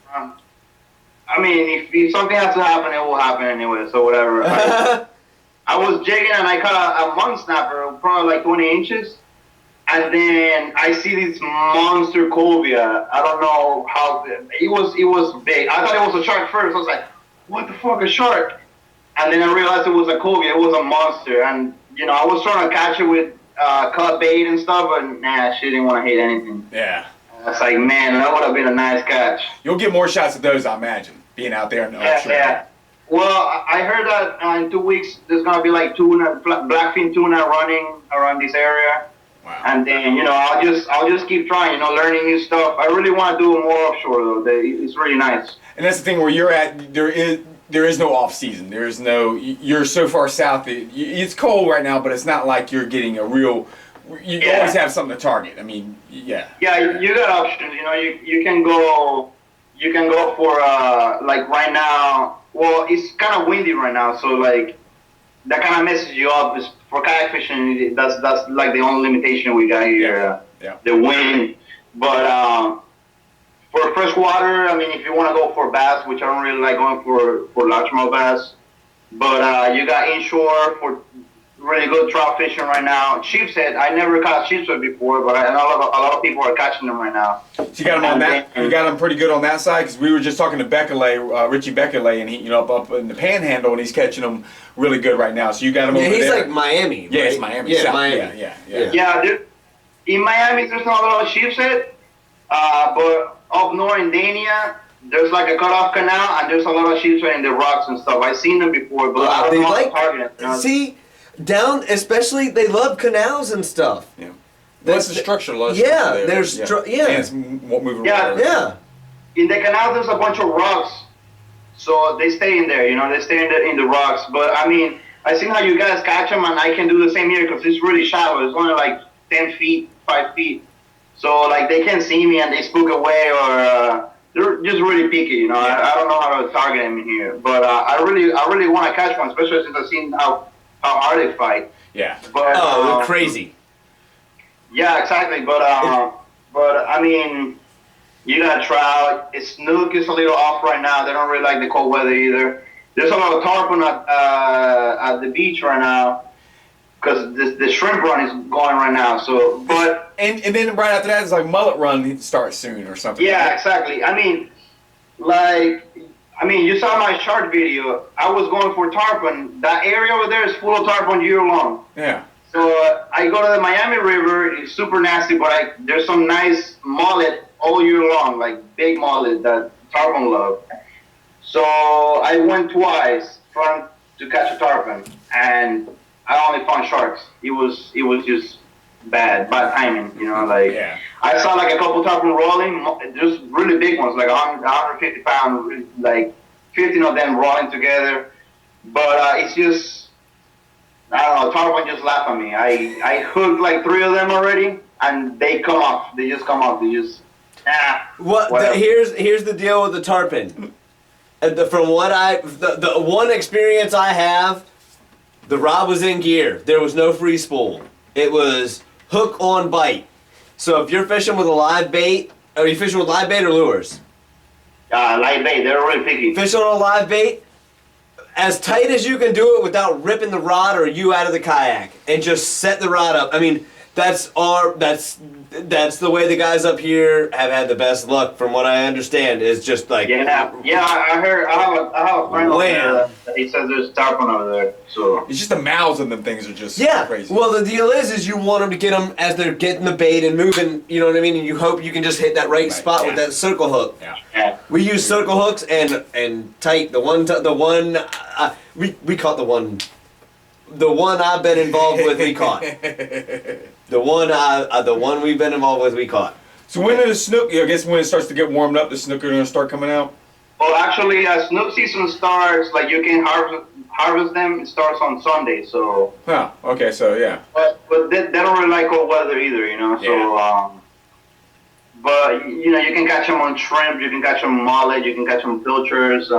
Speaker 5: I mean, if something has to happen, it will happen anyway, so whatever. I was jigging and I caught a mud snapper, probably like 20 inches. And then I see this monster cobia. I don't know how it was big. I thought it was a shark first. I was like, what the fuck, a shark? And then I realized it was a cobia. It was a monster. And, I was trying to catch it with cut bait and stuff, but she didn't want to hit anything.
Speaker 1: Yeah.
Speaker 5: I was like, man, that would have been a nice catch.
Speaker 1: You'll get more shots of those, I imagine, being out there in the offshore.
Speaker 5: Yeah. Well, I heard that in 2 weeks there's gonna be like blackfin tuna running around this area.
Speaker 1: Wow.
Speaker 5: And then I'll just keep trying, learning new stuff. I really want to do more offshore though. It's really nice.
Speaker 1: And that's the thing where you're at. there is no off season. There is no. You're so far south. It's cold right now, but it's not like you're getting a real. You always have something to target. I mean, yeah.
Speaker 5: Yeah, you got options. You know, you can go. You can go for like right now. Well, it's kind of windy right now, so like that kind of messes you up. Is for kayak fishing, that's like the only limitation we got here.
Speaker 1: Yeah.
Speaker 5: The wind, but for freshwater, I mean, if you want to go for bass, which I don't really like going for largemouth bass, but you got inshore for really good trout fishing right now. Sheepshead, I never caught sheepshead before, but I know a lot of people are catching them right now.
Speaker 1: So you got them on that. You got them pretty good on that side, because we were just talking to Bekolay, Richie Bekolay, and he, up in the Panhandle, and he's catching them really good right now. So you got him over there.
Speaker 2: He's like Miami.
Speaker 1: Yeah,
Speaker 2: right?
Speaker 1: it's Miami.
Speaker 2: Yeah,
Speaker 1: South.
Speaker 2: Miami.
Speaker 1: Yeah.
Speaker 5: Yeah, in Miami, there's not a lot of sheepshead, but up north in Dania, there's like a cutoff canal, and there's a lot of sheepshead in the rocks and stuff. I've seen them before, but I don't know how to target them.
Speaker 2: See, down, especially, they love canals and stuff.
Speaker 1: Yeah. That's the structure.
Speaker 2: Yeah,
Speaker 1: there.
Speaker 2: there's
Speaker 1: And it's moving
Speaker 5: Yeah.
Speaker 1: water.
Speaker 2: Yeah.
Speaker 5: In the canal, there's a bunch of rocks, so they stay in there. They stay in the rocks. But I mean, I seen how you guys catch them, and I can do the same here because it's really shallow. It's only like 10 feet, 5 feet. So like they can see me and they spook away, or they're just really picky. I don't know how to target them in here, but I really want to catch one, especially since I've seen how hard they fight.
Speaker 1: Yeah.
Speaker 5: But,
Speaker 2: They're crazy.
Speaker 5: Yeah, exactly. But I mean, you got trout. Snook is a little off right now. They don't really like the cold weather either. There's a lot of tarpon at the beach right now because the shrimp run is going right now. So, but
Speaker 1: and then right after that, it's like mullet run starts soon or something.
Speaker 5: yeah, exactly. I mean, you saw my shark video. I was going for tarpon. That area over there is full of tarpon year long.
Speaker 1: Yeah.
Speaker 5: So I go to the Miami River. It's super nasty, but there's some nice mullet all year long, like big mullet that tarpon love. So I went twice trying to catch a tarpon, and I only found sharks. It was just bad timing,
Speaker 1: Yeah.
Speaker 5: I saw like a couple tarpon rolling, just really big ones, like 150 pounds, like 15 of them rolling together. But it's just, I don't know, tarpon just laugh at me. I hooked like 3 of them already, and they come off. They just come off. They just,
Speaker 2: Here's the deal with the tarpon. From what the one experience I have, the rod was in gear. There was no free spool. It was hook on bite. So if you're fishing with a live bait, are you fishing with live bait or lures?
Speaker 5: live bait. They're really picky.
Speaker 2: Fishing on a live bait, as tight as you can do it without ripping the rod or you out of the kayak, and just set the rod up. I mean, that's the way the guys up here have had the best luck, from what I understand. Is just like
Speaker 5: I heard. I have a friend over there that he says there's tarpon over there. So
Speaker 1: it's just the mouths of them things are just crazy.
Speaker 2: Well, the deal is you want them to get them as they're getting the bait and moving. You know what I mean? And you hope you can just hit that right spot with that circle hook.
Speaker 1: Yeah.
Speaker 2: We use circle hooks and tight. We caught the one. The one I've been involved with, we caught. The one we've been involved with, we caught.
Speaker 1: So when did the snook? I guess when it starts to get warmed up, the snook are gonna start coming out.
Speaker 5: Well, actually, snook season starts. Like you can harvest them. It starts on Sunday. So.
Speaker 1: Oh, okay. So yeah.
Speaker 5: But they don't really like cold weather either. So. But you can catch them on shrimp. You can catch them on mullet. You can catch them on pilchards.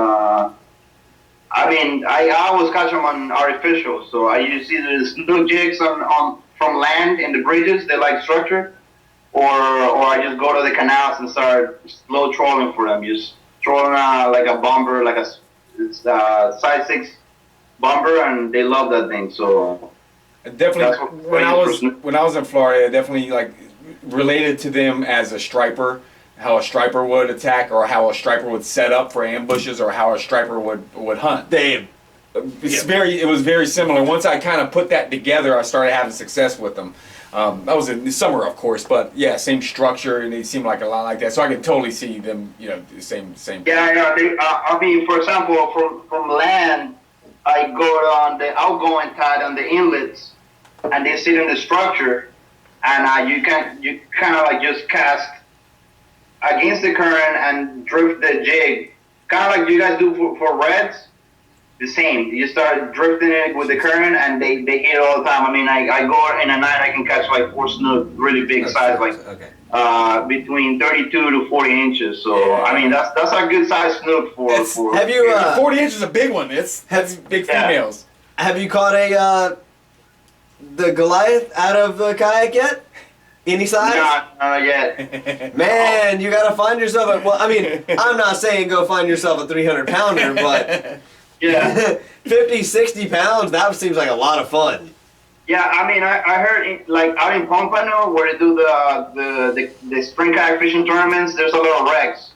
Speaker 5: I mean, I always catch them on artificial. So I use either the snook jigs from land in the bridges. They like structure, or I just go to the canals and start slow trolling for them. Just trolling like a bomber, like a size 6 bomber, and they love that thing. So
Speaker 1: definitely, when I was in Florida, I definitely like related to them as a striper. How a striper would attack, or how a striper would set up for ambushes, or how a striper would hunt. It was very similar. Once I kind of put that together, I started having success with them. That was in the summer, of course, but yeah, same structure, and they seem like a lot like that. So I can totally see them, the same.
Speaker 5: Yeah. I mean, for example, from land, I go on the outgoing tide on the inlets, and they sit in the structure, and you kind of like just cast against the current and drift the jig, kind of like you guys do for reds. the same. You start drifting it with the current, and they hit all the time. I mean, I go in a night, I can catch like 4 snook, really big size, like between 32 to 40 inches. So I mean, that's a good size snook for.
Speaker 2: Have you
Speaker 1: 40 inches is a big one. That's big females.
Speaker 2: Have you caught the Goliath out of the kayak yet? Any size?
Speaker 5: Not yet.
Speaker 2: Man, you gotta find yourself a. Well, I mean, I'm not saying go find yourself a 300 pounder, but
Speaker 5: Yeah.
Speaker 2: 50, 60 pounds. That seems like a lot of fun.
Speaker 5: Yeah, I mean, I heard like out in Pompano where they do the spring kayak fishing tournaments. There's a lot of wrecks,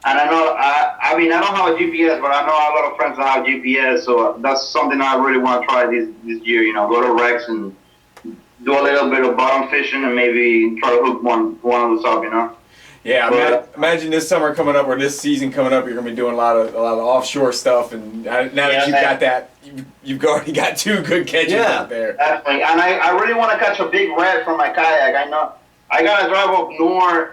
Speaker 5: and I know. I mean, I don't have a GPS, but I know a lot of friends that have GPS. So that's something I really want to try this year. You know, go to wrecks and do a little bit of bottom fishing and maybe try to hook one of those up. You know.
Speaker 1: Yeah, imagine this summer coming up or this season coming up. You're gonna be doing a lot of offshore stuff, and now that you've got that, you've already got 2 good catches out there.
Speaker 5: Definitely, and I really want to catch a big red from my kayak. I know I gotta drive up north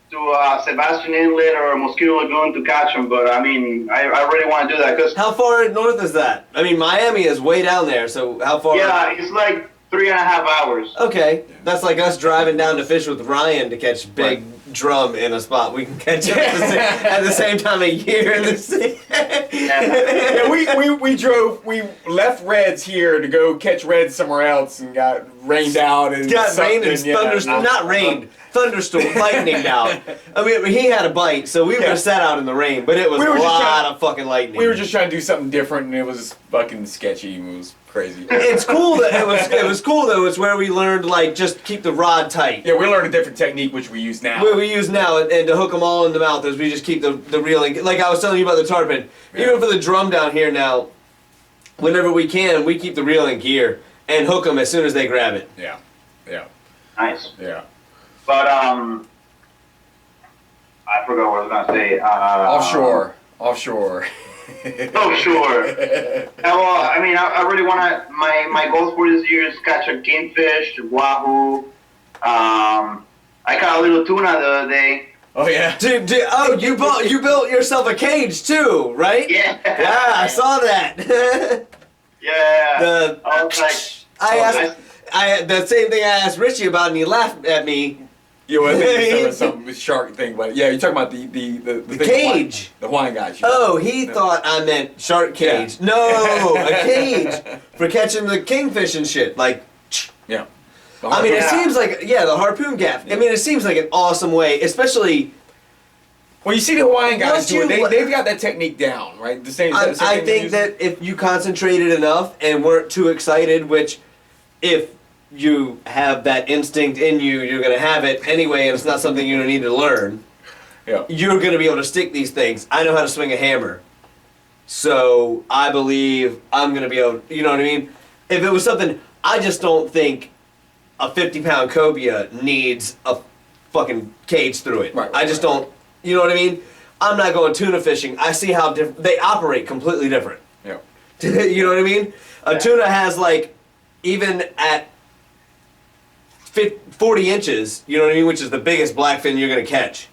Speaker 5: to Sebastian Inlet or Mosquito Lagoon to catch them, but I mean, I really want to do that because.
Speaker 2: How far north is that? I mean, Miami is way down there. So how far?
Speaker 5: Yeah, it's like 3.5 hours.
Speaker 2: Okay, that's like us driving down to fish with Ryan to catch big drum in a spot we can catch it at the same time of year.
Speaker 1: Yeah, we left reds here to go catch reds somewhere else and got rained out and
Speaker 2: got rained and thunderstorm, not rained, thunderstorm, lightning out. I mean, he had a bite, so we were sat out in the rain, but it was a lot of fucking lightning.
Speaker 1: We were just trying to do something different, and it was fucking sketchy. It was crazy.
Speaker 2: It's cool that it was cool though. It's where we learned like just keep the rod tight.
Speaker 1: Yeah, we learned a different technique which we use now.
Speaker 2: We use now, and to hook them all in the mouth is we just keep the reeling. Like I was telling you about the tarpon. Yeah. Even for the drum down here now, whenever we can, we keep the reel in gear and hook them as soon as they grab it.
Speaker 1: Yeah, yeah.
Speaker 5: Nice.
Speaker 1: Yeah.
Speaker 5: But I forgot what I was gonna say.
Speaker 1: Offshore.
Speaker 5: Oh, sure. Well, I mean, I really want to. My goals for this year is catch a kingfish, wahoo. I caught a little tuna the other day.
Speaker 1: Oh yeah.
Speaker 2: You built yourself a cage too, right?
Speaker 5: Yeah.
Speaker 2: Yeah, I saw that.
Speaker 5: Yeah. I was like,
Speaker 2: I the same thing I asked Richie about, and he laughed at me.
Speaker 1: Yeah, well, I think there was some shark thing, but yeah, you're talking about the
Speaker 2: cage.
Speaker 1: The Hawaiian guys.
Speaker 2: Oh, he thought I meant shark cage. Yeah. No, a cage for catching the kingfish and shit. Like,
Speaker 1: yeah.
Speaker 2: I mean, it seems like the harpoon gaff. Yeah. I mean, it seems like an awesome way, especially.
Speaker 1: Well, you see the Hawaiian guys do it. They've got that technique down, right? The same.
Speaker 2: I think that if you concentrated enough and weren't too excited, which if you have that instinct in you, you're going to have it anyway, and it's not something you need to learn.
Speaker 1: Yeah.
Speaker 2: You're going to be able to stick these things. I know how to swing a hammer. So I believe I'm going to be able to, you know what I mean? If it was something, I just don't think a 50-pound cobia needs a fucking cage through it.
Speaker 1: Right,
Speaker 2: I just don't, you know what I mean? I'm not going tuna fishing. I see how they operate completely different.
Speaker 1: Yeah.
Speaker 2: You know what I mean? A tuna has like, even at 40 inches, you know what I mean, which is the biggest blackfin you're going to catch.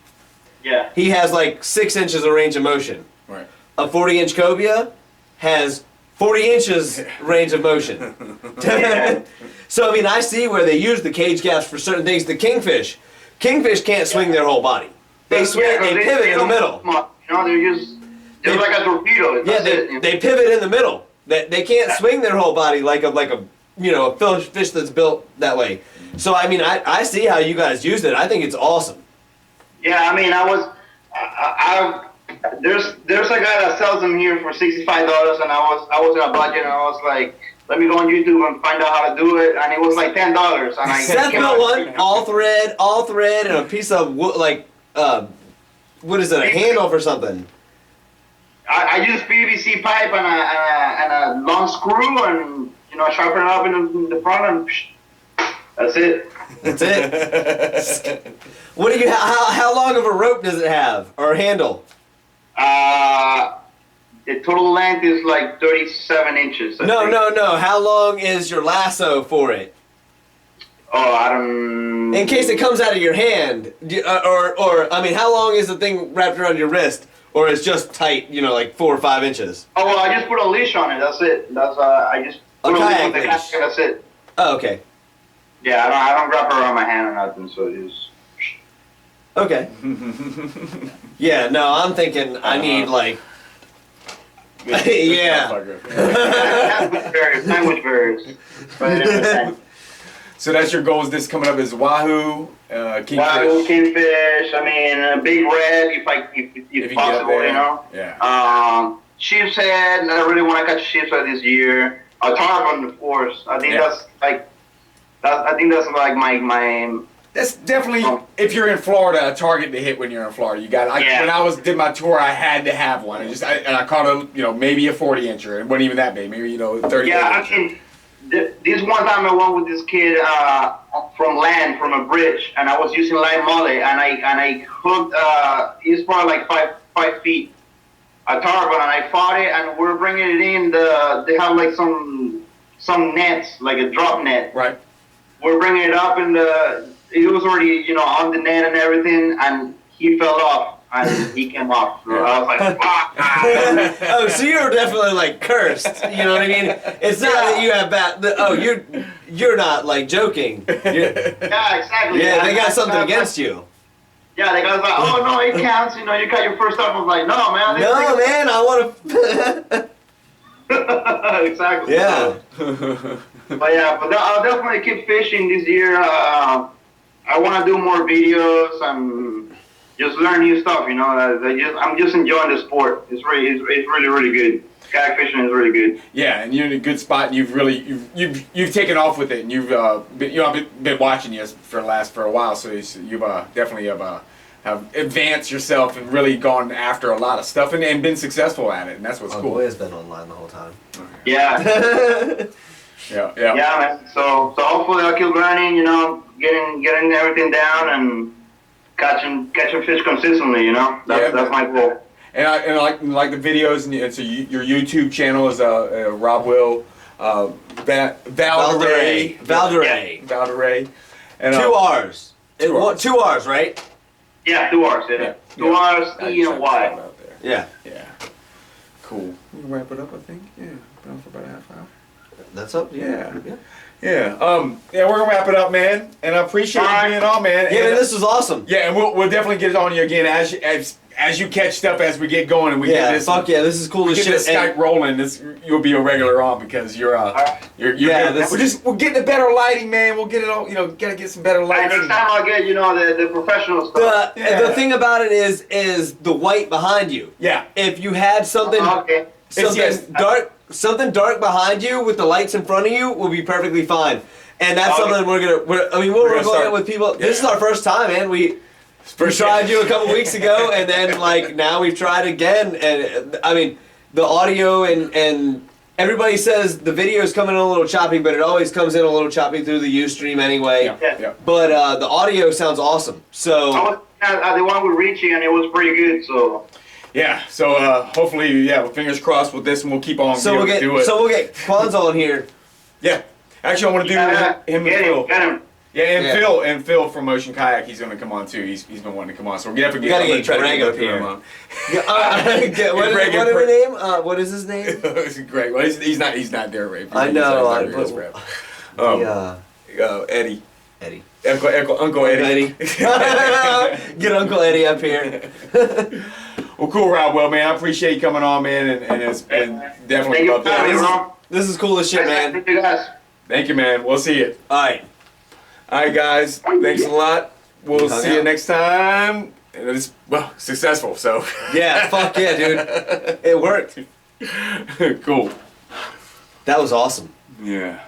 Speaker 5: Yeah.
Speaker 2: He has like 6 inches of range of motion.
Speaker 1: Right.
Speaker 2: A 40-inch cobia has 40 inches range of motion. So, I mean, I see where they use the cage gaps for certain things. The kingfish can't swing their whole body. They swing, they pivot in the middle.
Speaker 5: You know, they're like a torpedo.
Speaker 2: They pivot in the middle. They can't swing their whole body like a fish that's built that way. So, I mean, I see how you guys use it. I think it's awesome.
Speaker 5: Yeah, I mean, there's a guy that sells them here for $65, and I was in a budget, and I was like, let me go on YouTube and find out how to do it, and it was like $10. And I
Speaker 2: Seth built one, all thread, and a piece of wood, like, what is it, a handle for something?
Speaker 5: I use PVC pipe and a long screw, and sharpen it up in the front, and that's it.
Speaker 2: That's it. What do you? How long of a rope does it have, or handle?
Speaker 5: The total length is like 37 inches.
Speaker 2: No. How long is your lasso for it?
Speaker 5: Oh, I don't.
Speaker 2: In case it comes out of your hand, or I mean, how long is the thing wrapped around your wrist? or it's just tight, you know, like 4 or 5 inches?
Speaker 5: Oh, well, I just put a leash on it. That's it. I just put a leash
Speaker 2: kayak
Speaker 5: on the
Speaker 2: leash.
Speaker 5: kayak. That's it.
Speaker 2: Oh, okay.
Speaker 5: Yeah, I don't grab her around my hand or nothing. So just.
Speaker 2: Okay. Yeah, no, I'm thinking I need like. Yeah.
Speaker 5: Sandwich berries.
Speaker 1: So that's your goals. This coming up is wahoo, kingfish.
Speaker 5: Wahoo, kingfish. I mean, a big red if
Speaker 1: you
Speaker 5: possible,
Speaker 1: get there.
Speaker 5: you know.
Speaker 1: Yeah.
Speaker 5: Sheep's head. I really want to catch sheep's head this year. A tarpon, of course. I think that's like my.
Speaker 1: That's definitely, if you're in Florida, a target to hit when you're in Florida. You got. When I did my tour, I had to have one. I caught a maybe a 40-incher. It wasn't even that big. Maybe 30.
Speaker 5: Yeah, I mean, this one time I went with this kid from land, from a bridge, and I was using light mullet, and I hooked. He's probably like 5 feet. A tarpon, and I fought it, and we're bringing it in. They have like some nets, like a drop net.
Speaker 1: Right.
Speaker 5: We're bringing it up, and it was already on the net and everything, and he fell off, and he came off. So I was like, ah.
Speaker 2: Oh, so you're definitely like cursed. You know what I mean? It's not that you have bad. You're not like joking.
Speaker 5: Yeah, exactly.
Speaker 2: Yeah, they got something against you.
Speaker 5: Yeah, the guy's like, oh no, it counts. You got your first time. I was like, no, man.
Speaker 2: No, man, I want to.
Speaker 5: Exactly.
Speaker 2: Yeah.
Speaker 5: But I'll definitely keep fishing this year. I want to do more videos and just learn new stuff. I'm just enjoying the sport. It's really good. Kayak fishing is really good.
Speaker 1: Yeah, and you're in a good spot. And you've taken off with it, and I've been watching you for a while. So you've definitely have advanced yourself and really gone after a lot of stuff and been successful at it, and that's what's cool.
Speaker 2: Boy has been online the whole time.
Speaker 5: Yeah.
Speaker 1: Yeah,
Speaker 5: man. So hopefully I'll keep learning. Getting everything down and catching fish consistently. That's my goal.
Speaker 1: And I like the videos, and so your YouTube channel is Robwil Valderrey. Valderrey. And
Speaker 2: 2 R's.
Speaker 1: 2 R's.
Speaker 2: 2 R's, right?
Speaker 5: Yeah, 2 R's. Yeah. 2 R's, E and Y.
Speaker 2: Yeah.
Speaker 1: Yeah. Cool. We can wrap it up, I think. Yeah. Been on for about a half hour.
Speaker 2: That's up.
Speaker 1: Yeah. Yeah. We're gonna wrap it up, man. And I appreciate you being on, man.
Speaker 2: Yeah, this was awesome.
Speaker 1: Yeah, and we'll definitely get it on you again as you catch stuff as we get going and we get this.
Speaker 2: Fuck yeah, this is cool as shit.
Speaker 1: Get this Skype rolling. You'll be a regular on because you're we're getting a better lighting, man. We'll get it all. Gotta get some better lighting.
Speaker 5: Next time I'll get the professional stuff.
Speaker 2: The thing about it is the white behind you.
Speaker 1: Yeah.
Speaker 2: If you had something something dark behind you with the lights in front of you will be perfectly fine. And that's something we're going with people. Yeah. This is our first time, man. We tried you a couple weeks ago, and then now we've tried again. And I mean, the audio and everybody says the video is coming in a little choppy, but it always comes in a little choppy through the Ustream anyway.
Speaker 1: Yeah.
Speaker 2: But the audio sounds awesome. So
Speaker 5: I was the one with Richie, and it was pretty good. So.
Speaker 1: Yeah, so hopefully, fingers crossed with this, and we'll keep on.
Speaker 2: So we'll get Kwanzaa on here.
Speaker 1: Yeah, actually, I want to do him and Phil.
Speaker 5: Get him.
Speaker 1: Yeah, and Phil from Ocean Kayak, he's going to come on too. He's been wanting to come on, so we're gonna get
Speaker 2: Greg up here. Whatever name? What is his name?
Speaker 1: Greg. Well, he's not there, right?
Speaker 2: I know.
Speaker 1: Eddie.
Speaker 2: Eddie.
Speaker 1: Uncle Eddie.
Speaker 2: Get Uncle Eddie up here.
Speaker 1: Well, cool, Rob. Well, man, I appreciate you coming on, man, and it's been definitely about that.
Speaker 2: This is cool as shit, man.
Speaker 1: Thank you, man. We'll see you.
Speaker 2: All right, guys.
Speaker 1: Thanks a lot. We'll see you next time. And it's successful. So
Speaker 2: yeah, fuck yeah, dude. It worked.
Speaker 1: Cool.
Speaker 2: That was awesome.
Speaker 1: Yeah.